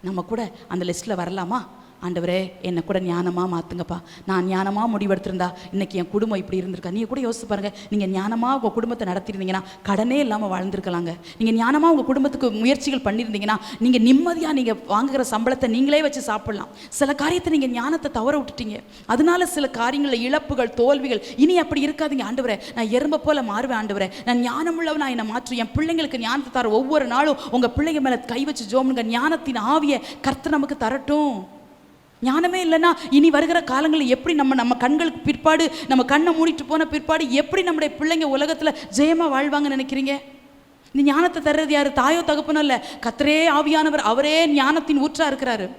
நம்ம கூட அந்த லிஸ்ட்டில் வரலாமா? ஆண்டவரே, என்னை கூட ஞானமாக மாற்றுங்கப்பா. நான் ஞானமாக முடிவெடுத்திருந்தா இன்றைக்கி என் குடும்பம் இப்படி இருந்திருக்கா. நீங்கள் கூட யோசிச்சு பாருங்கள். நீங்கள் ஞானமாக உங்கள் குடும்பத்தை நடத்திருந்தீங்கன்னா கடனே இல்லாமல் வாழ்ந்துருக்கலாங்க. நீங்கள் ஞானமாக உங்கள் குடும்பத்துக்கு முயற்சிகள் பண்ணியிருந்தீங்கன்னா நீங்கள் நிம்மதியாக நீங்கள் வாங்குகிற சம்பளத்தை நீங்களே வச்சு சாப்பிட்லாம். சில காரியத்தை நீங்கள் ஞானத்தை தவற விட்டுட்டீங்க. அதனால சில காரியங்களில் இழப்புகள், தோல்விகள். இனி அப்படி இருக்காதீங்க. ஆண்டவரே, நான் எறும்பை போல மாறுவேன். ஆண்டவரே, நான் ஞானமுள்ளவன், நான் என்னை மாற்று. என் பிள்ளைங்களுக்கு ஞானத்தை தர ஒவ்வொரு நாளும் உங்கள் பிள்ளைங்க மேலே கை வச்சு ஜோமுங்க. ஞானத்தின் ஆவியை கர்த்தர் நமக்கு தரட்டும். ஞானமே இல்லைன்னா இனி வருகிற காலங்களில் எப்படி நம்ம கண்களுக்கு பிற்பாடு, நம்ம கண்ணை மூடிட்டு போன பிற்பாடு எப்படி நம்முடைய பிள்ளைங்க உலகத்தில் ஜெயமாக வாழ்வாங்கன்னு நினைக்கிறீங்க? இந்த ஞானத்தை தர்றது யார்? தாயோ தகப்பனோ இல்லை, கர்த்தரே ஆவியானவர். அவரே ஞானத்தின் ஊற்றா இருக்கிறாரு.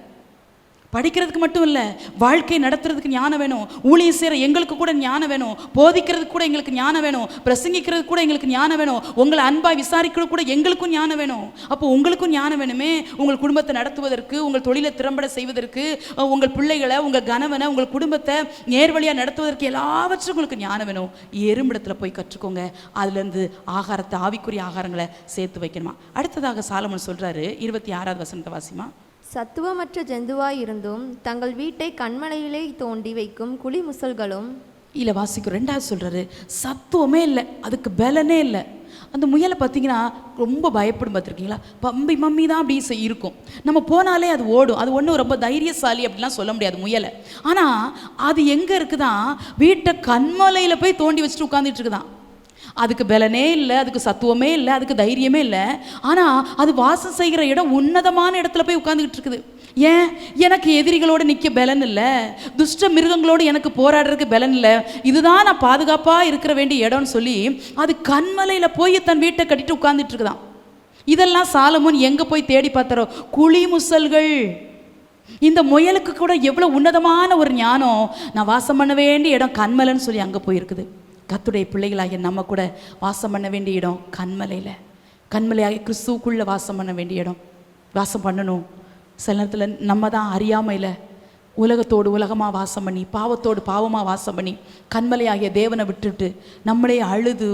படிக்கிறதுக்கு மட்டும் இல்லை, வாழ்க்கை நடத்துறதுக்கு ஞானம் வேணும். ஊழியம் செய்கிற எங்களுக்கு கூட ஞானம் வேணும். போதிக்கிறதுக்கு கூட எங்களுக்கு ஞானம் வேணும். பிரசங்கிக்கிறதுக்கு கூட எங்களுக்கு ஞானம் வேணும். உங்களை அன்பாய் விசாரிக்கிறது கூட எங்களுக்கும் ஞானம் வேணும். அப்போ உங்களுக்கும் ஞானம் வேணுமே. உங்கள் குடும்பத்தை நடத்துவதற்கு, உங்கள் தொழிலை திறம்பட செய்வதற்கு, உங்கள் பிள்ளைகளை, உங்கள் கணவனை, உங்கள் குடும்பத்தை நேர்வழியாக நடத்துவதற்கு எல்லாவற்றும் உங்களுக்கு ஞானம் வேணும். எறும்பிடத்தில் போய் கற்றுக்கோங்க. அதுலேருந்து ஆகாரத்தை, ஆவிக்குரிய ஆகாரங்களை சேர்த்து வைக்கணுமா. அடுத்ததாக சாலமோன் சொல்கிறாரு, 26வது வசனத்தை வாசிமா. சத்துவமற்ற ஜந்துவாய் இருந்தும் தங்கள் வீட்டை கண்மலையிலே தோண்டி வைக்கும் குழி முசல்களும் இல்லை வாசிக்கும். 2வது சொல்கிறாரு, சத்துவமே இல்லை, அதுக்கு பலனே இல்லை. அந்த முயலை பார்த்தீங்கன்னா ரொம்ப பயப்படும், பார்த்துருக்கீங்களா? பம்பி மம்மி தான் அப்படி இருக்கும். நம்ம போனாலே அது ஓடும். அது ஒன்றும் ரொம்ப தைரியசாலி அப்படிலாம் சொல்ல முடியாது முயலை. ஆனால் அது எங்கே இருக்குதான், வீட்டை கண்மலையில் போய் தோண்டி வச்சுட்டு உட்காந்துட்டு இருக்குதான். அதுக்கு பலனே இல்லை, அதுக்கு சத்துவமே இல்லை, அதுக்கு தைரியமே இல்லை. ஆனால் அது வாசம் செய்கிற இடம் உன்னதமான இடத்துல போய் உட்காந்துக்கிட்டு இருக்குது. ஏன்? எனக்கு எதிரிகளோடு நிற்க பலன் இல்லை, துஷ்ட மிருகங்களோடு எனக்கு போராடுறதுக்கு பலன் இல்லை, இதுதான் நான் பாதுகாப்பாக இருக்கிற வேண்டிய இடம்னு சொல்லி அது கண்மலையில் போய் தன் வீட்டை கட்டிட்டு உட்காந்துட்டு இருக்குதான். இதெல்லாம் சாலமோன் எங்கே போய் தேடி பார்த்தாரோ? குழி முசல்கள். இந்த முயலுக்கு கூட எவ்வளோ உன்னதமான ஒரு ஞானம், நான் வாசம் பண்ண வேண்டிய இடம் கண்மலைன்னு சொல்லி அங்கே போயிருக்குது. கர்த்தருடைய பிள்ளைகளாகிய நம்ம கூட வாசம் பண்ண வேண்டிய இடம் கண்மலையில். கண்மலையாகிய கிறிஸ்துவுக்குள்ளே வாசம் பண்ண வேண்டிய இடம், வாசம் பண்ணணும். சில நேரத்தில் நம்ம தான் அறியாமையில் உலகத்தோடு உலகமாக வாசம் பண்ணி, பாவத்தோடு பாவமாக வாசம் பண்ணி, கண்மலையாகிய தேவனை விட்டுட்டு நம்மளே அழுது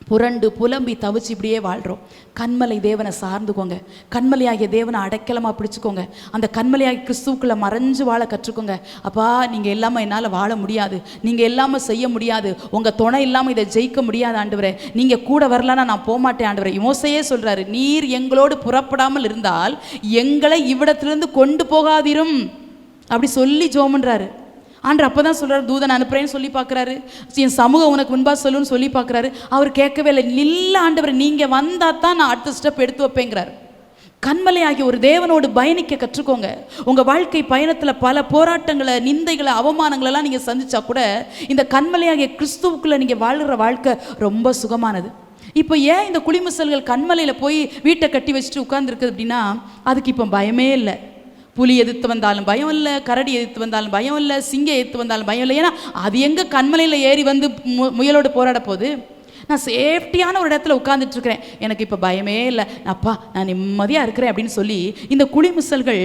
புரண்டு புலம்பி தவிச்சு இப்படியே வாழ்கிறோம். கண்மலை தேவனை சார்ந்துக்கோங்க. கண்மலையாகிய தேவனை அடைக்கலமாக பிடிச்சிக்கோங்க. அந்த கண்மலையாகிய கிறிஸ்துவுக்குள்ளே மறைஞ்சு வாழ கற்றுக்கோங்க. அப்பா, நீங்கள் இல்லாமல் என்னால் வாழ முடியாது, நீங்கள் இல்லாமல் செய்ய முடியாது, உங்கள் துணை இல்லாமல் இதை ஜெயிக்க முடியாது ஆண்டவரே, நீங்கள் கூட வரலன்னா நான் போகமாட்டேன் ஆண்டவரே. மோசேயே சொல்கிறாரு, நீர் எங்களோடு புறப்படாமல் இருந்தால் எங்களை இவ்விடத்திலிருந்து கொண்டு போகாதிரும் அப்படி சொல்லி ஜோமன்றாரு ஆண்டவர். அப்போ தான் சொல்கிறார், தூதன் அனுப்புறேன்னு சொல்லி பார்க்குறாரு, என் சமூகம் உனக்கு முன்பாக சொல்லுன்னு சொல்லி பார்க்குறாரு. அவர் கேட்கவே இல்லை. நில்ல ஆண்டவர், நீங்கள் வந்தால் தான் நான் அடுத்த ஸ்டெப் எடுத்து வைப்பேங்கிறார். கண்மலையாகிய ஒரு தேவனோடு பயணிக்க கற்றுக்கோங்க. உங்கள் வாழ்க்கை பயணத்தில் பல போராட்டங்களை, நிந்தைகளை, அவமானங்களெல்லாம் நீங்கள் சந்திச்சா கூட இந்த கண்மலையாகிய கிறிஸ்துவுக்குள்ளே நீங்கள் வாழ்கிற வாழ்க்கை ரொம்ப சுகமானது. இப்போ ஏன் இந்த குளிமுசல்கள் கண்மலையில் போய் வீட்டை கட்டி வச்சுட்டு உட்கார்ந்துருக்குது அப்படின்னா, அதுக்கு இப்போ பயமே இல்லை. புலி எதிர்த்து வந்தாலும் பயம் இல்லை, கரடி எதிர்த்து வந்தாலும் பயம் இல்லை, சிங்கம் எதிர்த்து வந்தாலும் பயம் இல்லை. ஏன்னா அது எங்கே கண்மலையில் ஏறி வந்து முயலோடு போராட போகுது? நான் சேஃப்டியான ஒரு இடத்துல உட்காந்துட்ருக்கிறேன், எனக்கு இப்போ பயமே இல்லை, அப்பா நான் நிம்மதியாக இருக்கிறேன் அப்படின்னு சொல்லி இந்த குளிமுசல்கள்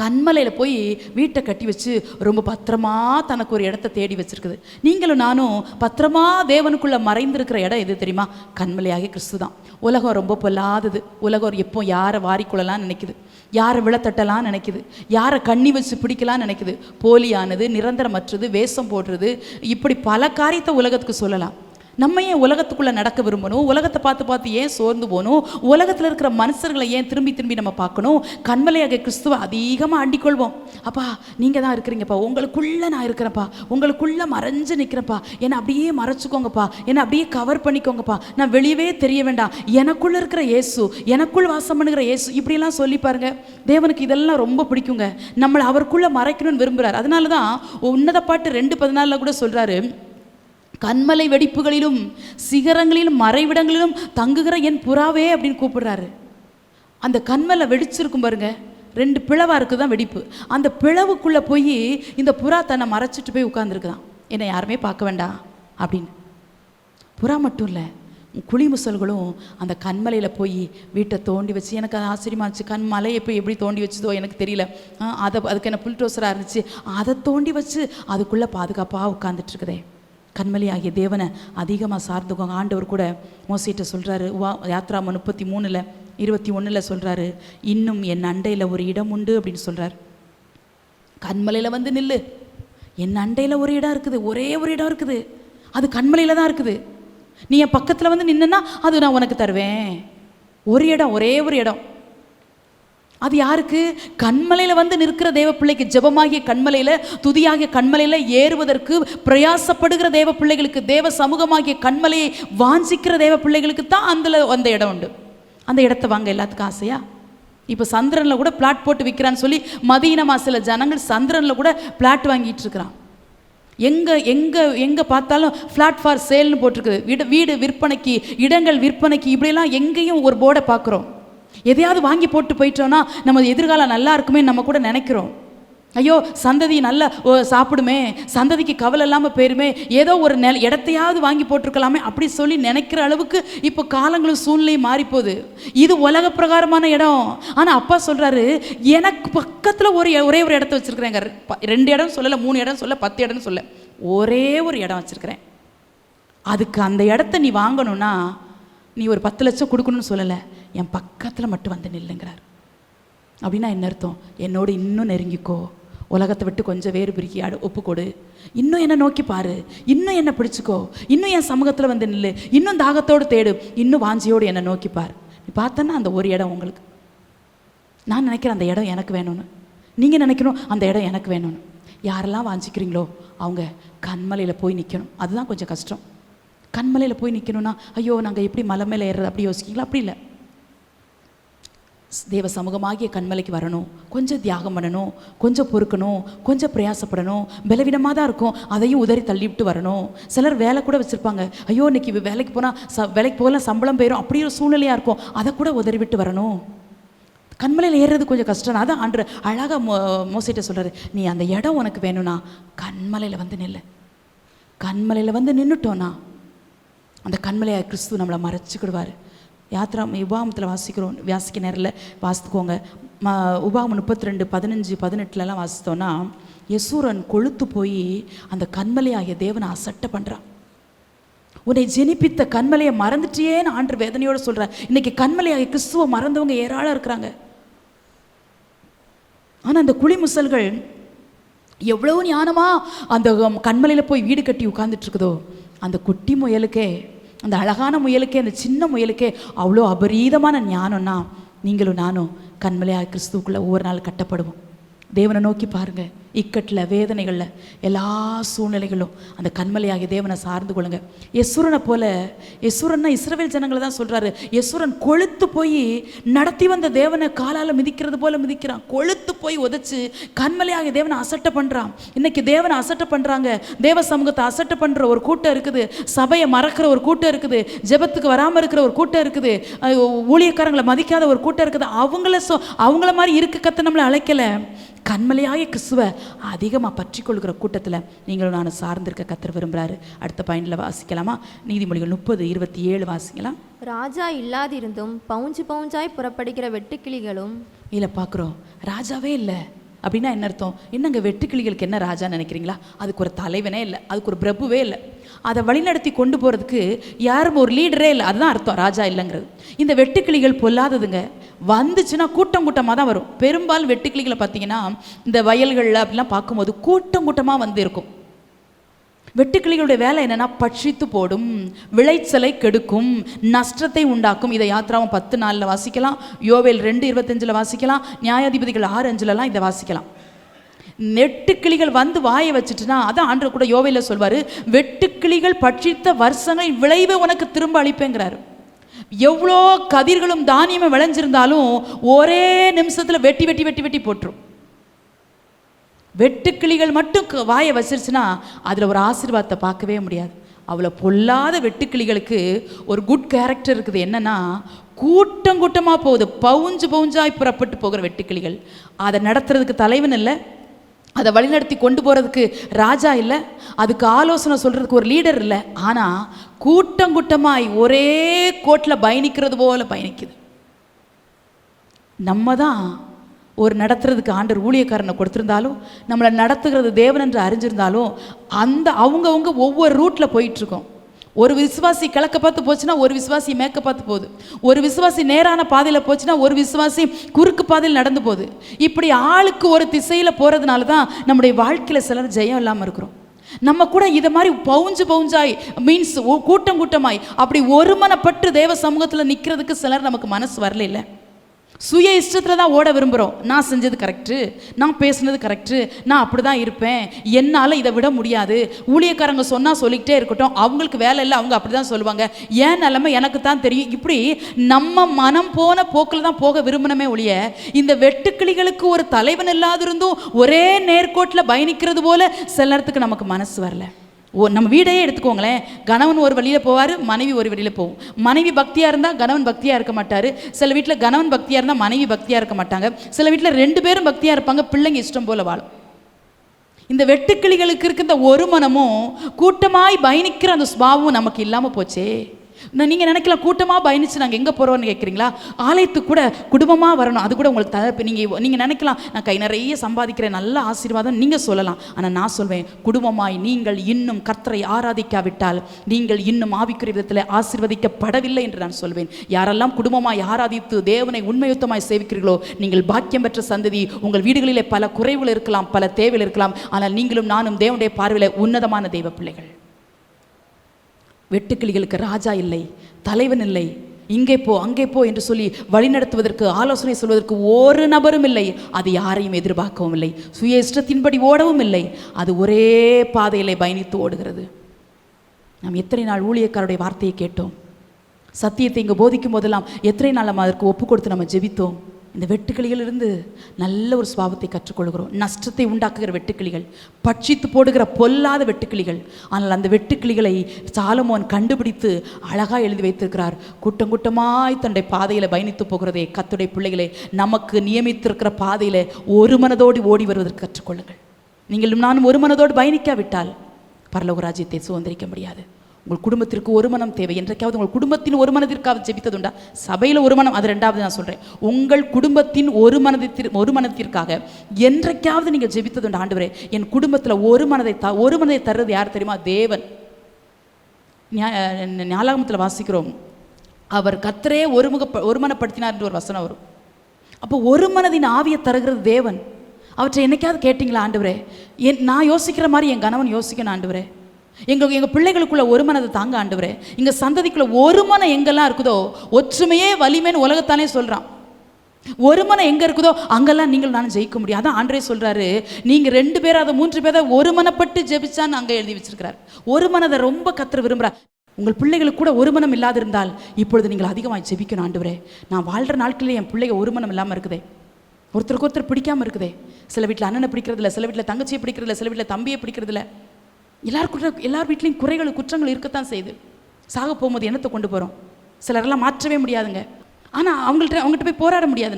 கண்மலையில் போய் வீட்டை கட்டி வச்சு ரொம்ப பத்திரமா தனக்கு ஒரு இடத்த தேடி வச்சுருக்குது. நீங்களும் நானும் பத்திரமா தேவனுக்குள்ளே மறைந்திருக்கிற இடம் எது தெரியுமா? கண்மலையாகிய கிறிஸ்து தான். உலகம் ரொம்ப பொல்லாதது. உலகம் எப்போ யாரை வாரிக்கொள்ளலாம் நினைக்குது, யாரை விழத்தட்டலாம் நினைக்குது, யாரை கண்ணி வச்சு பிடிக்கலாம் நினைக்குது. போலியானது, நிரந்தரமற்றது, வேஷம் போடுறது, இப்படி பல காரியத்தை உலகத்துக்கு சொல்லலாம். நம்ம ஏன் உலகத்துக்குள்ளே நடக்க விரும்பணும்? உலகத்தை பார்த்து பார்த்து ஏன் சோர்ந்து போகணும்? உலகத்தில் இருக்கிற மனுஷர்களை ஏன் திரும்பி திரும்பி நம்ம பார்க்கணும்? கண்மலையாக கிறிஸ்துவை அதிகமாக அண்டிக்கொள்வோம். அப்பா, நீங்கள் தான் இருக்கிறீங்கப்பா, உங்களுக்குள்ளே நான் இருக்கிறேன்ப்பா, உங்களுக்குள்ளே மறைஞ்சு நிற்கிறேன்ப்பா, என்னை அப்படியே மறைச்சிக்கோங்கப்பா, என்னை அப்படியே கவர் பண்ணிக்கோங்கப்பா, நான் வெளியவே தெரிய வேண்டாம், எனக்குள்ளே இருக்கிற இயேசு, எனக்குள் வாசம் பண்ணுகிற இயேசு, இப்படிலாம் சொல்லி பாருங்க. தேவனுக்கு இதெல்லாம் ரொம்ப பிடிக்குங்க. நம்மளை அவருக்குள்ளே மறைக்கணும்னு விரும்புகிறார். அதனால தான் உன்னத பாட்டு 2:14 கூட சொல்கிறாரு, கண்மலை வெடிப்புகளிலும் சிகரங்களிலும் மறைவிடங்களிலும் தங்குகிற என் புறாவே அப்படின்னு கூப்பிடுறாரு. அந்த கண்மலை வெடிச்சிருக்கும் பாருங்க, 2 பிளவாக இருக்குது தான் வெடிப்பு. அந்த பிளவுக்குள்ளே போய் இந்த புறா தன்னை மறைச்சிட்டு போய் உட்காந்துருக்குதான், என்னை யாருமே பார்க்க வேண்டாம் அப்படின்னு. புறா மட்டும் இல்லை, குளிமுசல்களும் அந்த கண்மலையில் போய் வீட்டை தோண்டி வச்சு, எனக்கு அது ஆச்சரியமாக இருந்துச்சு. கண்மலையை போய் எப்படி தோண்டி வச்சுதோ எனக்கு தெரியல, அதுக்கு என்ன புல்டோசராக இருந்துச்சு, அதை தோண்டி வச்சு அதுக்குள்ளே பாதுகாப்பாக உட்காந்துட்ருக்குதே. கண்மலை ஆகிய தேவனை அதிகமாக சார்ந்துக்கோங்க. ஆண்டவர் கூட மோசேட்ட சொல்கிறாரு, யாத்ராம 33:21 சொல்கிறாரு, இன்னும் என் அண்டையில் ஒரு இடம் உண்டு அப்படின்னு சொல்கிறார். கண்மலையில் வந்து நில்லு, என் அண்டையில் ஒரு இடம் இருக்குது, ஒரே ஒரு இடம் இருக்குது, அது கண்மலையில் தான் இருக்குது. நீ என் பக்கத்தில் வந்து நின்னுன்னா அது நான் உனக்கு தருவேன். ஒரு இடம், ஒரே ஒரு இடம். அது யாருக்கு? கண்மலையில் வந்து நிற்கிற தேவ பிள்ளைக்கு. ஜெபமாகிய கண்மலையில், துதியாகிய கண்மலையில் ஏறுவதற்கு பிரயாசப்படுகிற தேவ பிள்ளைகளுக்கு, தேவ சமூகமாகிய கண்மலையை வாஞ்சிக்கிற தேவ பிள்ளைகளுக்கு தான் அந்த இடம் உண்டு. அந்த இடத்த வாங்க எல்லாத்துக்கும் ஆசையா? இப்போ சந்திரனில் கூட பிளாட் போட்டு விற்கிறான்னு சொல்லி மதீனமா சில ஜனங்கள் சந்திரனில் கூட பிளாட் வாங்கிட்டு இருக்கிறான். எங்கே பார்த்தாலும் ஃப்ளாட் ஃபார் சேல்னு போட்டிருக்குது. வீடு விற்பனைக்கு, இடங்கள் விற்பனைக்கு, இப்படியெல்லாம் எங்கேயும் ஒரு போர்டை பார்க்குறோம். எதையாவது வாங்கி போட்டு போயிட்டோன்னா நம்ம எதிர்காலம் நல்லா இருக்குமே நம்ம கூட நினைக்கிறோம். ஐயோ சந்ததி நல்லா சாப்பிடுமே, சந்ததிக்கு கவலை இல்லாமல் போயிருமே, ஏதோ ஒரு இடத்தையாவது வாங்கி போட்டிருக்கலாமே அப்படி சொல்லி நினைக்கிற அளவுக்கு இப்போ காலங்களும் சூழ்நிலையும் மாறிப்போகுது. இது உலக பிரகாரமான இடம். ஆனால் அப்பா சொல்கிறாரு, எனக்கு பக்கத்தில் ஒரே ஒரு இடத்த வச்சுருக்கிறேங்க. 2 இடம் சொல்லலை, 3 இடம் சொல்ல, 10 இடம் சொல்ல, ஒரே ஒரு இடம் வச்சுருக்கிறேன். அதுக்கு அந்த இடத்த நீ வாங்கணும்னா நீ ஒரு 10 லட்சம் கொடுக்கணும்னு சொல்லலை, என் பக்கத்தில் மட்டும் வந்து நில்லுங்கிறார். அப்படின்னா என்ன அர்த்தம்? என்னோடு இன்னும் நெருங்கிக்கோ, உலகத்தை விட்டு கொஞ்சம் வேறு பிரிக்கி ஒப்பு கொடு, இன்னும் என்னை நோக்கி பாரு, இன்னும் என்னை பிடிச்சிக்கோ, இன்னும் என் சமூகத்தில் வந்து நில்லு, இன்னும் தாகத்தோடு தேடு, இன்னும் வாஞ்சியோடு என்னை நோக்கி பார். நீ பார்த்தன்னா அந்த ஒரு இடம் உங்களுக்கு, நான் நினைக்கிறேன் அந்த இடம் எனக்கு வேணும்னு, நீங்கள் நினைக்கணும் அந்த இடம் எனக்கு வேணும்னு. யாரெல்லாம் வாஞ்சிக்கிறீங்களோ அவங்க கண்மலையில் போய் நிற்கணும். அதுதான் கொஞ்சம் கஷ்டம். கண்மலையில் போய் நிற்கணும்னா ஐயோ நாங்கள் எப்படி மலை மேலே ஏறுறது அப்படி யோசிக்கிங்களா? அப்படி இல்லை. தேவ சமூகமாகிய கண்மலைக்கு வரணும், கொஞ்சம் தியாகம் பண்ணணும், கொஞ்சம் பொறுக்கணும், கொஞ்சம் பிரயாசப்படணும். பலவீனமாக தான் இருக்கும், அதையும் உதறி தள்ளிவிட்டு வரணும். சிலர் வேலை கூட வச்சுருப்பாங்க, ஐயோ இன்னைக்கு வேலைக்கு போனால் வேலைக்கு போகலாம் சம்பளம் போயிடும், அப்படி ஒரு சூழ்நிலையாக இருக்கும், அதை கூட உதறி விட்டு வரணும். கண்மலையில் ஏறுறது கொஞ்சம் கஷ்டம். அதான் ஆண்டு அழகாக மோசைட்ட சொல்கிறாரு, நீ அந்த இடம் உனக்கு வேணும்னா கண்மலையில் வந்து நில்லு. கண்மலையில் வந்து நின்றுட்டோன்னா அந்த கண்மலையை கிறிஸ்து நம்மளை மறைச்சிக்கிடுவார். உபாகமத்தில் வாசிக்க நேரில் வாசித்துக்கோங்க. உபாகமம் 32:15-18 வாசித்தோன்னா யசூரன் கொழுத்து போய் அந்த கண்மலையாகிய தேவனை அசட்டை பண்ணுறான். உன்னை ஜெனிப்பித்த கண்மலையை மறந்துட்டியேன்னு ஆண்டு வேதனையோடு சொல்கிறேன். இன்னைக்கு கண்மலையாகிய கிறிஸ்துவை மறந்தவங்க ஏராளம் இருக்கிறாங்க. ஆனால் அந்த குழிமுசல்கள் எவ்வளோ ஞானமாக அந்த கண்மலையில் போய் வீடு கட்டி உட்கார்ந்துட்டு இருக்குதோ, அந்த குட்டி முயலுக்கே, அந்த அழகான முயலுக்கே, அந்த சின்ன முயலுக்கே அவ்வளோ அபரீதமான ஞானம்னா நீங்களும் நானும் கண்மலையாக கிறிஸ்துவுக்குள்ளே ஒவ்வொரு நாள் கட்டப்படுவோம். தேவனை நோக்கி பாருங்கள். இக்கட்டில், வேதனைகளில், எல்லா சூழ்நிலைகளும் அந்த கண்மலையாகிய தேவனை சார்ந்து கொள்ளுங்க. யசூரனை போல, யசூரன்னா இஸ்ரவேல் ஜனங்களை தான் சொல்கிறாரு. யசூரன் கொழுத்து போய் நடத்தி வந்த தேவனை காலால் மிதிக்கிறது போல மிதிக்கிறான். கொழுத்து போய் உதைச்சு கண்மலையாகிய தேவனை அசட்டை பண்ணுறான். இன்னைக்கு தேவனை அசட்டை பண்ணுறாங்க, தேவ சமூகத்தை அசட்டை பண்ணுற ஒரு கூட்டம் இருக்குது, சபையை மறக்கிற ஒரு கூட்டம் இருக்குது, ஜெபத்துக்கு வராமல் இருக்கிற ஒரு கூட்டம் இருக்குது, ஊழியக்காரங்களை மதிக்காத ஒரு கூட்டம் இருக்குது. அவங்கள மாதிரி இருக்க கத்த நம்மளை அழைக்கலை. கண்மலையாய கிறிஸ்துவை அதிகமாக பற்றி கொள்கிற கூட்டத்தில் நீங்களும் நான் சார்ந்திருக்க கத்தர் விரும்புகிறாரு. அடுத்த பாயிண்டில் வாசிக்கலாமா? நீதிமொழிகள் 30:27 வாசிக்கலாம். ராஜா இல்லாதிருந்தும் பவுஞ்சு பவுஞ்சாய் புறப்படுகிற வெட்டுக்கிளிகளும். இல்லை பார்க்குறோம், ராஜாவே இல்லை அப்படின்னா என்ன அர்த்தம்? என்னங்க வெட்டுக்கிளிகளுக்கு என்ன ராஜா நினைக்கிறீங்களா? அதுக்கு ஒரு தலைவனே இல்லை, அதுக்கு ஒரு பிரபுவே இல்லை, அதை வழிநடத்தி கொண்டு போகிறதுக்கு யாரும் ஒரு லீடரே இல்லை. அதுதான் அர்த்தம் ராஜா இல்லைங்கிறது. இந்த வெட்டுக்கிளிகள் பொல்லாததுங்க. வந்துச்சுன்னா கூட்டம் கூட்டமாக தான் வரும். பெரும்பாலும் வெட்டுக்கிளிகளை பார்த்தீங்கன்னா இந்த வயல்களில் அப்படிலாம் பார்க்கும்போது கூட்டம் கூட்டமாக வந்து இருக்கும். வெட்டுக்கிளிகளுடைய வேலை என்னென்னா பட்சித்து போடும், விளைச்சலை கெடுக்கும், நஷ்டத்தை உண்டாக்கும். இதை யாத்திராவும் 10:4 வாசிக்கலாம், யோவேல் 2:25 வாசிக்கலாம், நியாயாதிபதிகள் 6:5 இதை வாசிக்கலாம். வெட்டுக்கிளிகள் வந்து வாயை வச்சுட்டுனா, அதான் ஆண்டவர் கூட யோவேல சொல்வார், வெட்டுக்கிளிகள் பட்சித்த வருஷங்கள் விளைவை உனக்கு திரும்ப அளிப்பேங்கிறாரு. எவ்வளோ கதிர்களும் தானியமும் விளைஞ்சிருந்தாலும் ஒரே நிமிஷத்தில் வெட்டி வெட்டி வெட்டி வெட்டி போட்டுரும். வெட்டுக்கிளிகள் மட்டும் வாயை வச்சிருச்சுன்னா அதில் ஒரு ஆசீர்வாதத்தை பார்க்கவே முடியாது. அவ்வளோ பொல்லாத வெட்டுக்கிளிகளுக்கு ஒரு குட் கேரக்டர் இருக்குது. என்னன்னா, கூட்டம் கூட்டமாக போகுது, பவுஞ்சு பவுஞ்சாய் புறப்பட்டு போகிற வெட்டுக்கிளிகள். அதை நடத்துறதுக்கு தலைவன் இல்லை, அதை வழிநடத்தி கொண்டு போகிறதுக்கு ராஜா இல்லை, அதுக்கு ஆலோசனை சொல்கிறதுக்கு ஒரு லீடர் இல்லை. ஆனால் கூட்டம் கூட்டமாய் ஒரே கோட்டில் பயணிக்கிறது போல பயணிக்குது. நம்ம தான் ஒரு நடத்துறதுக்கு ஆண்டவர் ஊழியக்காரனை கொடுத்துருந்தாலும், நம்மளை நடத்துகிறது தேவன் என்று அறிஞ்சிருந்தாலும், அந்த அவங்கவுங்க ஒவ்வொரு ரூட்டில் போயிட்டுருக்கோம். ஒரு விசுவாசி கிழக்க பார்த்து போச்சுன்னா ஒரு விசுவாசி மேற்க பார்த்து போகுது, ஒரு விசுவாசி நேரான பாதையில் போச்சுன்னா ஒரு விசுவாசி குறுக்கு பாதையில் நடந்து போகுது. இப்படி ஆளுக்கு ஒரு திசையில் போகிறதுனால தான் நம்முடைய வாழ்க்கையில் சிலர் ஜெயம் இல்லாமல் இருக்கிறோம். நம்ம கூட இதை மாதிரி பவுஞ்சு பவுஞ்சாய் மீன்ஸ் கூட்டம் கூட்டமாய் அப்படி ஒருமனப்பட்டு தேவ சமூகத்தில் நிற்கிறதுக்கு சிலர் நமக்கு மனசு வரல. இல்லை, சுய இஷ்டத்தில் தான் ஓட விரும்புகிறோம். நான் செஞ்சது கரெக்டு, நான் பேசுனது கரெக்டு, நான் அப்படி தான் இருப்பேன், என்னால் இதை விட முடியாது, ஊழியக்காரங்க சொன்னால் சொல்லிக்கிட்டே இருக்கட்டும், அவங்களுக்கு வேலை இல்லை, அவங்க அப்படி தான் சொல்லுவாங்க, ஏன் நிலைமை எனக்கு தான் தெரியும். இப்படி நம்ம மனம் போன போக்கில் தான் போக விரும்பினமே ஒழிய, இந்த வெட்டுக்கிளிகளுக்கு ஒரு தலைவன் இல்லாதிருந்தும் ஒரே நேர்கோட்டில் பயணிக்கிறது போல சில நேரத்துக்கு நமக்கு மனசு வரல. நம்ம வீடையே எடுத்துக்கோங்களேன், கணவன் ஒரு வழியில் போவார், மனைவி ஒரு வழியில் போகும். மனைவி பக்தியாக இருந்தால் கணவன் பக்தியாக இருக்க மாட்டார். சில வீட்டில் கணவன் பக்தியாக இருந்தால் மனைவி பக்தியாக இருக்க மாட்டாங்க. சில வீட்டில் 2 பேரும் பக்தியாக இருப்பாங்க, பிள்ளைங்க இஷ்டம் போல வாழும். இந்த வெட்டுக்கிளிகளுக்கு இருக்க இந்த ஒரு மனமும் கூட்டமாய் பயணிக்கிற அந்த சுபாவமும் நமக்கு இல்லாமல் போச்சே. நீங்கள் நினைக்கலாம் கூட்டமாக பயணிச்சு நாங்கள் எங்கே போகிறோம்னு கேட்குறீங்களா? ஆலயத்துக்கு கூட குடும்பமாக வரணும், அது கூட உங்களுக்கு தவிர்ப்பு. நீங்கள் நினைக்கலாம் நான் கை நிறைய சம்பாதிக்கிறேன், நல்ல ஆசீர்வாதம் நீங்கள் சொல்லலாம். ஆனால் நான் சொல்வேன், குடும்பமாய் நீங்கள் இன்னும் கர்த்தரை ஆராதிக்காவிட்டால் நீங்கள் இன்னும் ஆவிக்குரிய விதத்தில் ஆசீர்வதிக்கப்படவில்லை என்று நான் சொல்வேன். யாரெல்லாம் குடும்பமாய் ஆராதித்து தேவனை உண்மையுத்தமாய் சேவிக்கிறீர்களோ நீங்கள் பாக்கியம் பெற்ற சந்ததி. உங்கள் வீடுகளிலே பல குறைவுகள் இருக்கலாம், பல தேவைகள் இருக்கலாம், ஆனால் நீங்களும் நானும் தேவனுடைய பார்வையில் உன்னதமான தெய்வ பிள்ளைகள். வெட்டுக்கிளிகளுக்கு ராஜா இல்லை, தலைவன் இல்லை, இங்கே போ அங்கே போ என்று சொல்லி வழிநடத்துவதற்கு ஆலோசனை சொல்வதற்கு ஒரு நபரும் இல்லை. அது யாரையும் எதிர்பார்க்கவும் இல்லை, சுய இஷ்டத்தின்படி ஓடவும் இல்லை. அது ஒரே பாதையிலே பயணித்து ஓடுகிறது. நாம் எத்தனை நாள் ஊழியக்காரருடைய வார்த்தையை கேட்டோம், சத்தியத்தை இங்கே போதிக்கும் போதெல்லாம் எத்தனை நாள் நம்ம அதற்கு ஒப்பு கொடுத்து நம்ம ஜெபித்தோம். இந்த வெட்டுக்கிளிகளிலிருந்து நல்ல ஒரு சுபாவத்தை கற்றுக்கொள்கிறோம். நஷ்டத்தை உண்டாக்குகிற வெட்டுக்கிளிகள், பட்சித்து போடுகிற பொல்லாத வெட்டுக்கிளிகள். ஆனால் அந்த வெட்டுக்கிளிகளை சாலமோன் கண்டுபிடித்து அழகாக எழுதி வைத்திருக்கிறார். கூட்டம் கூட்டமாய் தன்னுடைய பாதையில் பயணித்து போகிறதே கர்த்தருடைய பிள்ளைகளே, நமக்கு நியமித்திருக்கிற பாதையில் ஒரு மனதோடு ஓடி வருவதற்கு கற்றுக்கொள்ளுங்கள். நீங்களும் நானும் ஒரு மனதோடு பயணிக்காவிட்டால் பரலோக ராஜ்யத்தை சுதந்திரிக்க முடியாது. உங்கள் குடும்பத்திற்கு ஒரு மனம் தேவை. என்றைக்காவது உங்கள் குடும்பத்தின் ஒரு மனதிற்காவது ஜெபித்ததுண்டா? சபையில் ஒரு மனம், அது ரெண்டாவது நான் சொல்கிறேன். உங்கள் குடும்பத்தின் ஒரு மனத்திற்காக என்றைக்காவது நீங்கள் ஜெபித்ததுண்டா? ஆண்டவரே என் குடும்பத்தில் ஒரு மனதை தர்றது யார் தெரியுமா? தேவன். ஞாலாகமத்தில் வாசிக்கிறோம், அவர் கர்த்தரே ஒருமனப்படுத்தினார் என்று ஒரு வசனம் வரும். அப்போ ஒரு மனதின் ஆவியை தருகிறது தேவன். அவற்றை என்னைக்காவது கேட்டிங்களா? ஆண்டவரே நான் யோசிக்கிற மாதிரி என் கணவன் யோசிக்கணும் ஆண்டவரே, எங்கள் பிள்ளைகளுக்குள்ள ஒரு மனதை தாங்க ஆண்டவரே, இங்கே சந்ததிக்குள்ள ஒரு மனம் எங்கெல்லாம் இருக்குதோ, ஒற்றுமையே வலிமைன்னு உலகத்தானே சொல்கிறான். ஒரு மனம் எங்கே இருக்குதோ அங்கெல்லாம் நீங்கள் நானும் ஜெயிக்க முடியும். அதான் ஆண்டரே சொல்கிறாரு, நீங்கள் 2 பேர் அதை 3 பேரை ஒரு மனப்பட்டு ஜெபிச்சான்னு அங்கே எழுதி வச்சிருக்கிறார். ஒரு மனதை ரொம்ப கர்த்தர் விரும்புகிறார். உங்கள் பிள்ளைகளுக்கு கூட ஒரு மனம் இல்லாதிருந்தால் இப்பொழுது நீங்கள் அதிகமாக ஜெபிக்கணும். ஆண்டவரே நான் வாழ்கிற நாட்களில் என் பிள்ளைங்க ஒரு மனம் இல்லாமல் இருக்குதே, ஒருத்தருக்கு ஒருத்தர் பிடிக்காமல் இருக்குதே. சில வீட்டில் அண்ணனை பிடிக்கிறதில்ல, சில வீட்டில் தங்கச்சியை பிடிக்கிறதில்ல, சில வீட்டில் தம்பியை பிடிக்கிறதில்ல. எல்லார் வீட்லேயும் குறைகள் குற்றங்கள் இருக்கத்தான் செய்யுது. சாக போகும்போது என்னத்தை கொண்டு போகிறோம்? சிலரெல்லாம் மாற்றவே முடியாதுங்க. ஆனால் அவங்கள்ட்ட போய் போராட முடியாது.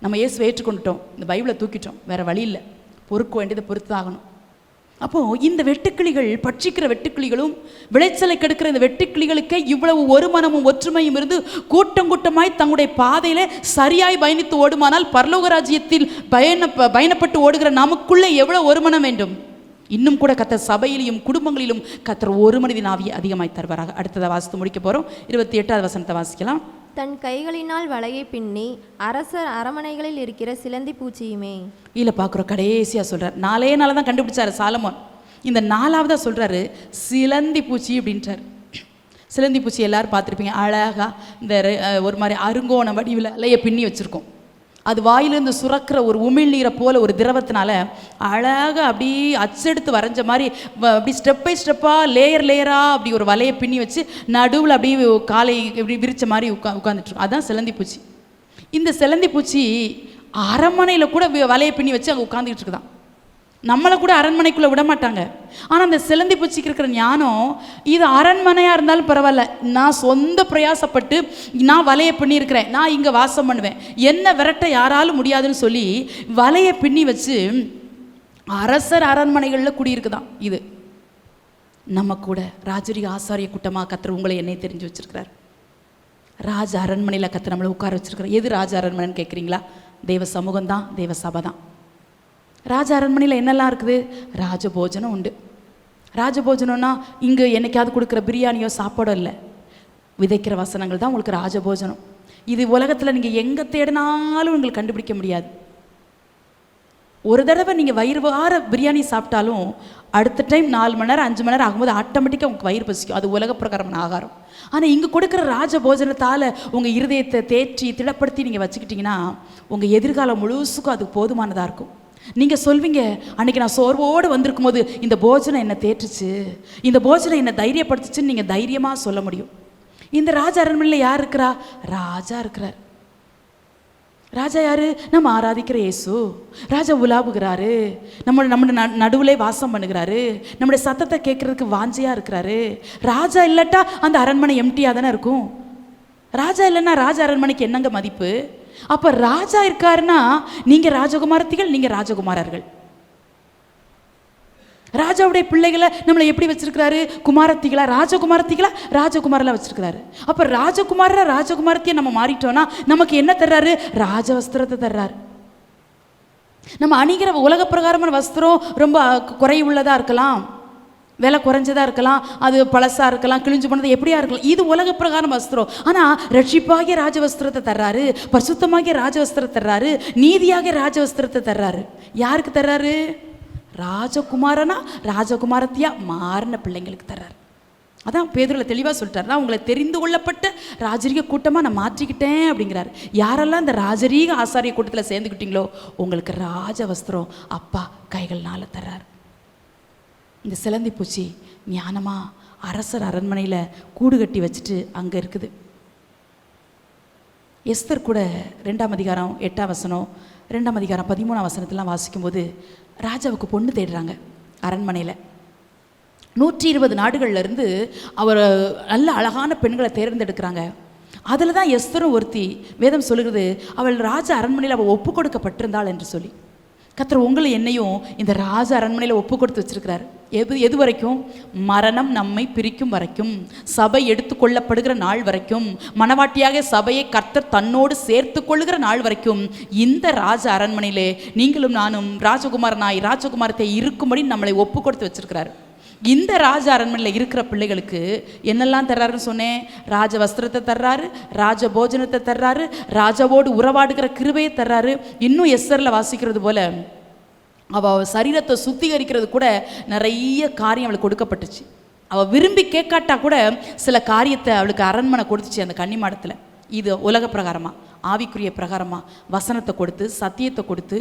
நம்ம இயேசுவை ஏற்றுக்கொண்டுட்டோம், இந்த பைபிளை தூக்கிட்டோம், வேறு வழி இல்லை, பொறுக்க வேண்டியதை பொறுத்து ஆகணும். அப்போது இந்த வெட்டுக்கிளிகள், பட்சிக்கிற வெட்டுக்கிளிகளும் விளைச்சலை கெடுக்கிற இந்த வெட்டுக்கிளிகளுக்கே இவ்வளவு ஒரு மனமும் ஒற்றுமையும் இருந்து கூட்டம் கூட்டமாய் தங்களுடைய பாதையிலே சரியாய் பயணித்து ஓடுமானால் பரலோக ராஜ்யத்தில் பயணப்பட்டு ஓடுகிற நமக்குள்ளே எவ்வளோ ஒரு மனம் வேண்டும். இன்னும் கூட கர்த்தர் சபையிலும் குடும்பங்களிலும் கர்த்தர் ஒரு மனிதன் ஆவியை அதிகமாய் தருவாராக. அடுத்ததை வாசித்து முடிக்க போகிறோம். 28வது வசனத்தை வாசிக்கலாம். தன் கைகளினால் வலையை பின்னி அரசர் அரமனைகளில் இருக்கிற சிலந்தி பூச்சியுமே. இல்லை பார்க்குறோம், கடைசியாக சொல்கிறார். 4 நாள் தான் கண்டுபிடிச்சார் சாலமோன். இந்த 4ஆவதாக சொல்கிறாரு சிலந்தி பூச்சி அப்படின்றார். சிலந்தி பூச்சி எல்லாரும் பார்த்துருப்பீங்க, அழகாக இந்த ஒரு மாதிரி அருங்கோண வடிவில் இலையை பின்னி வச்சுருக்கோம். அது வாயிலிருந்து சுரக்கிற ஒரு உமிழ்நீரை போல ஒரு திரவத்தினால அழகாக அப்படி அச்செடுத்து வரைஞ்ச மாதிரி அப்படி ஸ்டெப் பை ஸ்டெப்பாக லேயராக அப்படி ஒரு வலையை பின்னி வச்சு நடுவில் அப்படியே காலை இப்படி விரித்த மாதிரி உட்காந்துட்ருக்கோம். அதுதான் சிலந்தி பூச்சி. இந்த சிலந்தி பூச்சி அரண்மனையில் கூட வலையை பின்னி வச்சு அங்கே உட்காந்துக்கிட்டு இருக்குதான். நம்மளை கூட அரண்மனைக்குள்ளே விட மாட்டாங்க. ஆனால் அந்த சிலந்தி பூச்சிக்கு இருக்கிற ஞானம், இது அரண்மனையாக இருந்தாலும் பரவாயில்ல, நான் சொந்த பிரயாசப்பட்டு நான் வலையை பின்னியிருக்கிறேன், நான் இங்கே வாசம் பண்ணுவேன், என்ன விரட்ட யாராலும் முடியாதுன்னு சொல்லி வலையை பின்னி வச்சு அரசர் அரண்மனைகளில் குடியிருக்குதான். இது நம்ம கூட ராஜரிக ஆசாரிய கூட்டமாக கர்த்தர் உங்களை என்னை தெரிஞ்சு வச்சுருக்கிறார். ராஜ அரண்மனையில் கர்த்தர் நம்மளை உட்கார வச்சுருக்கிறார். எது ராஜ அரண்மனைன்னு கேட்குறீங்களா? தெய்வ சமூகம் தான், தெய்வ சபை தான். ராஜ அரண்மனையில் என்னெல்லாம் இருக்குது? ராஜபோஜனம் உண்டு. ராஜபோஜனம்னா இங்கே என்னைக்காவது கொடுக்குற பிரியாணியோ சாப்பாடோ இல்லை, விதைக்கிற வசனங்கள் தான் உங்களுக்கு ராஜபோஜனம். இது உலகத்தில் நீங்கள் எங்கே தேடினாலும் உங்களுக்கு கண்டுபிடிக்க முடியாது. ஒரு தடவை நீங்கள் வயிறு வார பிரியாணி சாப்பிட்டாலும் அடுத்த டைம் 4 மணி நேரம் 5 மணி நேரம் ஆகும்போது ஆட்டோமேட்டிக்காக உங்களுக்கு வயிறு பசிக்கும். அது உலக பிரகாரமான ஆகாரம். ஆனால் இங்கே கொடுக்குற ராஜபோஜனத்தால் உங்கள் இருதயத்தை தேற்றி திடப்படுத்தி நீங்கள் வச்சுக்கிட்டிங்கன்னா உங்கள் எதிர்காலம் முழுசுக்கும் அது போதுமானதாக இருக்கும். நீங்கள் சொல்வீங்க, அன்றைக்கி நான் சோர்வோடு வந்திருக்கும் போது இந்த போஜனம் என்னை தேற்றுச்சு, இந்த போஜனம் என்னை தைரியப்படுத்துச்சுன்னு நீங்கள் தைரியமாக சொல்ல முடியும். இந்த ராஜ அரண்மனையில் யார் இருக்கிறா? ராஜா இருக்கிறார். ராஜா யாரு? நம்ம ஆராதிக்கிற இயேசு. ராஜா உலாவுகிறாரு, நம்ம நடுவில் வாசம் பண்ணுகிறாரு, நம்முடைய சத்தத்தை கேட்கறதுக்கு வாஞ்சியாக இருக்கிறாரு. ராஜா இல்லட்டா அந்த அரண்மனை எம்டியாக தானே இருக்கும். ராஜா இல்லைன்னா ராஜ அரண்மனைக்கு என்னங்க மதிப்பு? அப்போ ராஜா இருக்காருன்னா நீங்கள் ராஜகுமாரத்திகள், நீங்கள் ராஜகுமாரர்கள். ராஜாவுடைய பிள்ளைகளை நம்மளை எப்படி வச்சிருக்கிறாரு? குமாரத்திகளா, ராஜகுமாரத்திகளா, ராஜகுமாரெல்லாம் வச்சிருக்கிறாரு. அப்போ ராஜகுமாரத்தியை நம்ம மாறிட்டோம்னா நமக்கு என்ன தர்றாரு? ராஜவஸ்திரத்தை தர்றாரு. நம்ம அணிகிற உலக பிரகாரமான வஸ்திரம் ரொம்ப குறைவுள்ளதாக இருக்கலாம், விலை குறைஞ்சதாக இருக்கலாம், அது பழசாக இருக்கலாம், கிழிஞ்சு போனது எப்படியா இருக்கலாம். இது உலக பிரகாரம் வஸ்திரம். ஆனால் ரட்சிப்பாகிய ராஜவஸ்திரத்தை தர்றாரு, பரிசுத்தமாகிய ராஜவஸ்திரத்தை தர்றாரு, நீதியாகிய ராஜவஸ்திரத்தை தர்றாரு. யாருக்கு தர்றாரு? ராஜகுமாரனா ராஜகுமாரத்தியா மாறின பிள்ளைங்களுக்கு தர்றாரு. அதான் பேதுருல தெளிவாக சொல்லிட்டார், நான் உங்களை தெரிந்து கொள்ளப்பட்ட ராஜரீக கூட்டமாக நான் மாற்றிக்கிட்டேன் அப்படிங்கிறார். யாரெல்லாம் இந்த ராஜரீக ஆசாரிய கூட்டத்தில் சேர்ந்துக்கிட்டீங்களோ உங்களுக்கு ராஜ வஸ்திரம் அப்பா கைகள்னால தர்றார். இந்த சிலந்தி பூச்சி ஞானமாக அரசர் அரண்மனையில் கூடு கட்டி வச்சுட்டு அங்கே இருக்குது. எஸ்தர் கூட 2ஆம் அதிகாரம் 8ஆம் வசனம், 2ஆம் அதிகாரம் 13ஆம் வசனத்தெல்லாம் வாசிக்கும்போது ராஜாவுக்கு பொண்ணு தேடுறாங்க அரண்மனையில். 120 நாடுகள்லேருந்து அவர் நல்ல அழகான பெண்களை தேர்ந்தெடுக்கிறாங்க. அதில் தான் எஸ்தரும் ஒருத்தி. வேதம் சொல்லுகிறது அவள் ராஜ அரண்மனையில் அவள் ஒப்பு கொடுக்கப்பட்டிருந்தாள் என்று சொல்லி. கர்த்தர் உங்களை என்னையும் இந்த ராஜ அரண்மனையில் ஒப்பு கொடுத்து வச்சிருக்கிறார். எது வரைக்கும்? மரணம் நம்மை பிரிக்கும் வரைக்கும், சபை எடுத்து கொள்ளப்படுகிற நாள் வரைக்கும், மனவாட்டியாக சபையை கர்த்தர் தன்னோடு சேர்த்து கொள்ளுகிற நாள் வரைக்கும் இந்த ராஜ அரண்மனையிலே நீங்களும் நானும் ராஜகுமாரனாய் ராஜகுமாரத்தை இருக்கும்படி நம்மளை ஒப்பு கொடுத்து வச்சிருக்கிறார். இந்த ராஜ அரண்மனையில் இருக்கிற பிள்ளைகளுக்கு என்னெல்லாம் தர்றாருன்னு சொன்னேன்? ராஜ வஸ்திரத்தை தர்றாரு, ராஜ போஜனத்தை தர்றாரு, ராஜாவோடு உறவாடுகிற கிருபையை தர்றாரு. இன்னும் எஸ்தரில் வாசிக்கிறது போல அவள் சரீரத்தை சுத்திகரிக்கிறது கூட நிறைய காரியம் அவளுக்கு கொடுக்கப்பட்டுச்சு. அவள் விரும்பி கேட்காட்டா கூட சில காரியத்தை அவளுக்கு அரண்மனை கொடுத்துச்சு அந்த கன்னிமாடத்தில். இது உலக பிரகாரமாக, ஆவிக்குரிய பிரகாரமாக வசனத்தை கொடுத்து, சத்தியத்தை கொடுத்து,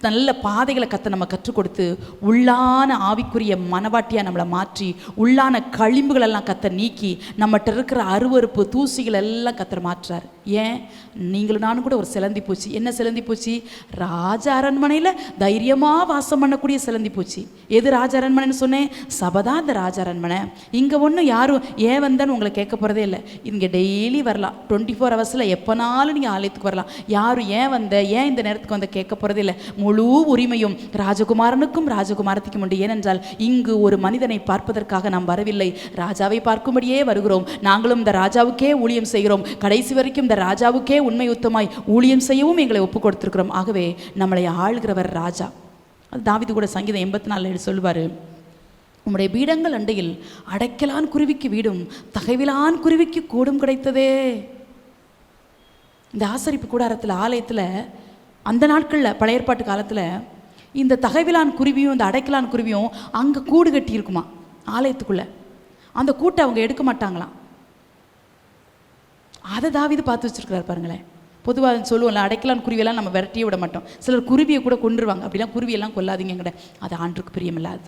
நல்ல பாதைகளை நம்ம கற்றுக் கொடுத்து, உள்ளான ஆவிக்குரிய மனவாட்டியாக நம்மளை மாற்றி, உள்ளான களிம்புகளெல்லாம் நீக்கி, நம்மகிட்ட இருக்கிற அருவறுப்பு தூசிகள் எல்லாம் மாற்றுறார். ஏன்? நீங்களும் நானும் கூட ஒரு சிலந்தி பூச்சி. என்ன சிலந்தி பூச்சி? ராஜ அரண்மனையில் தைரியமாக வாசம் பண்ணக்கூடிய சிலந்தி பூச்சி. எது ராஜ அரண்மனைன்னு சொன்னேன்? சபைதான் இந்த ராஜ அரண்மனை. இங்கே ஒன்றும் யாரும் ஏன் வந்தேன்னு உங்களை கேட்க போகிறதே இல்லை. இங்கே டெய்லி வரலாம், 24 ஹவர்ஸில் எப்போனாலும் நீங்கள் ஆலயத்துக்கு வரலாம். யாரும் ஏன் வந்த, ஏன் இந்த நேரத்துக்கு வந்து கேட்க போகிறதே இல்லை. முழு உரிமையும் ராஜகுமாரனுக்கும் ராஜகுமாரத்திற்கும் உண்டு. ஏனென்றால் இங்கு ஒரு மனிதனை பார்ப்பதற்காக நாம் வரவில்லை, ராஜாவை பார்க்கும்படியே வருகிறோம். நாங்களும் இந்த ராஜாவுக்கே ஊழியம் செய்கிறோம். கடைசி வரைக்கும் இந்த ராஜாவுக்கே உண்மை உத்தமாய் ஊழியம் செய்யவும் எங்களை ஒப்பு கொடுத்திருக்கிறோம். ஆகவே நம்மளை ஆள்கிறவர் ராஜா. அது தாவீது கூட சங்கீதம் 84 சொல்லுவார், உம்முடைய பீடங்கள் அண்டையில் அடைக்கலான் குருவிக்கு வீடும் தகைவிலான் குருவிக்கு கூடும் கிடைத்ததே. இந்த ஆசரிப்பு கூடாரத்தில் ஆலயத்தில் அந்த நாட்களில் பழைய ஏற்பாட்டு காலத்தில் இந்த தகைவிலான் குருவியும் இந்த அடைக்கலான் குருவியும் அங்கே கூடு கட்டி இருக்குமா ஆலயத்துக்குள்ளே. அந்த கூட்டை அவங்க எடுக்க மாட்டாங்களாம். அதை தாவீது பார்த்து வச்சுருக்கிறார் பாருங்களேன். பொதுவாக சொல்லுவோம்ல, அடைக்கலான் குருவியெல்லாம் நம்ம விரட்டியே விட மாட்டோம். சிலர் குருவியை கூட கொண்டுருவாங்க. அப்படிலாம் குருவியெல்லாம் கொல்லாதீங்க கிட்ட, அது ஆண்டுக்கு பிரியமில்லாது.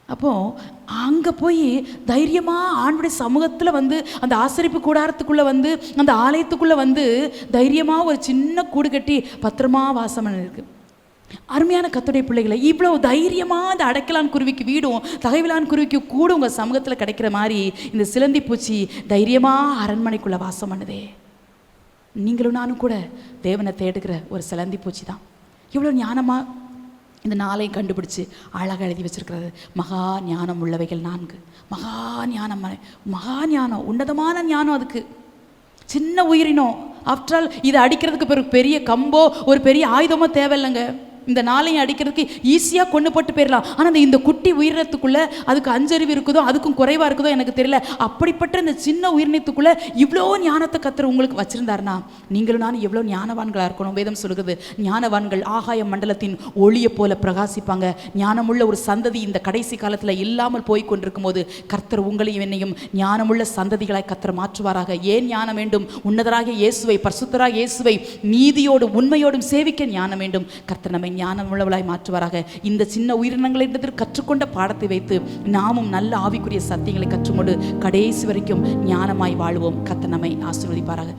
அப்போது அங்கே போய் தைரியமாக ஆண்டுடைய சமூகத்தில் வந்து அந்த ஆசரிப்பு கூடாரத்துக்குள்ளே வந்து அந்த ஆலயத்துக்குள்ளே வந்து தைரியமாக ஒரு சின்ன கூடு கட்டி பத்திரமா வாசம் இருக்குது. அருமையான கர்த்தருடைய பிள்ளைகளை, இவ்வளோ தைரியமாக அந்த அடைக்கலான் குருவிக்கு வீடும் தகைவிலான் குருவிக்கு கூட உங்கள் சமூகத்தில் கிடைக்கிற மாதிரி இந்த சிலந்தி பூச்சி தைரியமாக அரண்மனைக்குள்ளே வாசம் பண்ணுதே. நீங்களும் நானும் கூட தேவனை தேடுகிற ஒரு சிலந்தி பூச்சி தான். இவ்வளோ ஞானமாக இந்த நாளையும் கண்டுபிடிச்சு அழகாக எழுதி வச்சிருக்கிறது. மகா ஞானம் உள்ளவைகள் 4. மகா ஞானம், மகா ஞானம், உன்னதமான ஞானம். அதுக்கு சின்ன உயிரினம். ஆஃப்டர் ஆல் இதை அடிக்கிறதுக்கு பெரிய கம்போ ஒரு பெரிய ஆயுதமோ தேவையில்லைங்க. இந்த நாளையும் அடிக்கிறதுக்கு ஈஸியாக கொண்டு போட்டு போயிடலாம். ஆனால் இந்த குட்டி உயிரினத்துக்குள்ளே அதுக்கு அஞ்சறிவு இருக்குதோ அதுக்கும் குறைவாக இருக்குதோ எனக்கு தெரியல. அப்படிப்பட்ட இந்த சின்ன உயிரினத்துக்குள்ளே இவ்வளோ ஞானத்தை கர்த்தர் உங்களுக்கு வச்சுருந்தாருன்னா நீங்களும் நானும் எவ்வளோ ஞானவான்களாக இருக்கணும். வேதம் சொல்லுகிறது, ஞானவான்கள் ஆகாய மண்டலத்தின் ஒளியை போல பிரகாசிப்பாங்க. ஞானமுள்ள ஒரு சந்ததி இந்த கடைசி காலத்தில் இல்லாமல் போய் கொண்டிருக்கும் போது கர்த்தர் உங்களையும் என்னையும் ஞானமுள்ள சந்ததிகளாய் கர்த்தர் மாற்றுவாராக. ஏன் ஞானம் வேண்டும்? உன்னதராகிய இயேசுவை, பரிசுத்தராகிய இயேசுவை நீதியோடும் உண்மையோடும் சேவிக்க ஞானம் வேண்டும். கர்த்தர் நம்மை ஞானம் உள்ளவளாய் மாற்றுவாராக. இந்த சின்ன உயிரினங்களிடத்தில் கற்றுக்கொண்ட பாடத்தை வைத்து நாமும் நல்ல ஆவிக்குரிய சத்தியங்களை கற்றுக்கொண்டு கடைசி வரைக்கும் ஞானமாய் வாழ்வோம். கர்த்தர் நம்மை ஆசீர்வதிப்பாராக.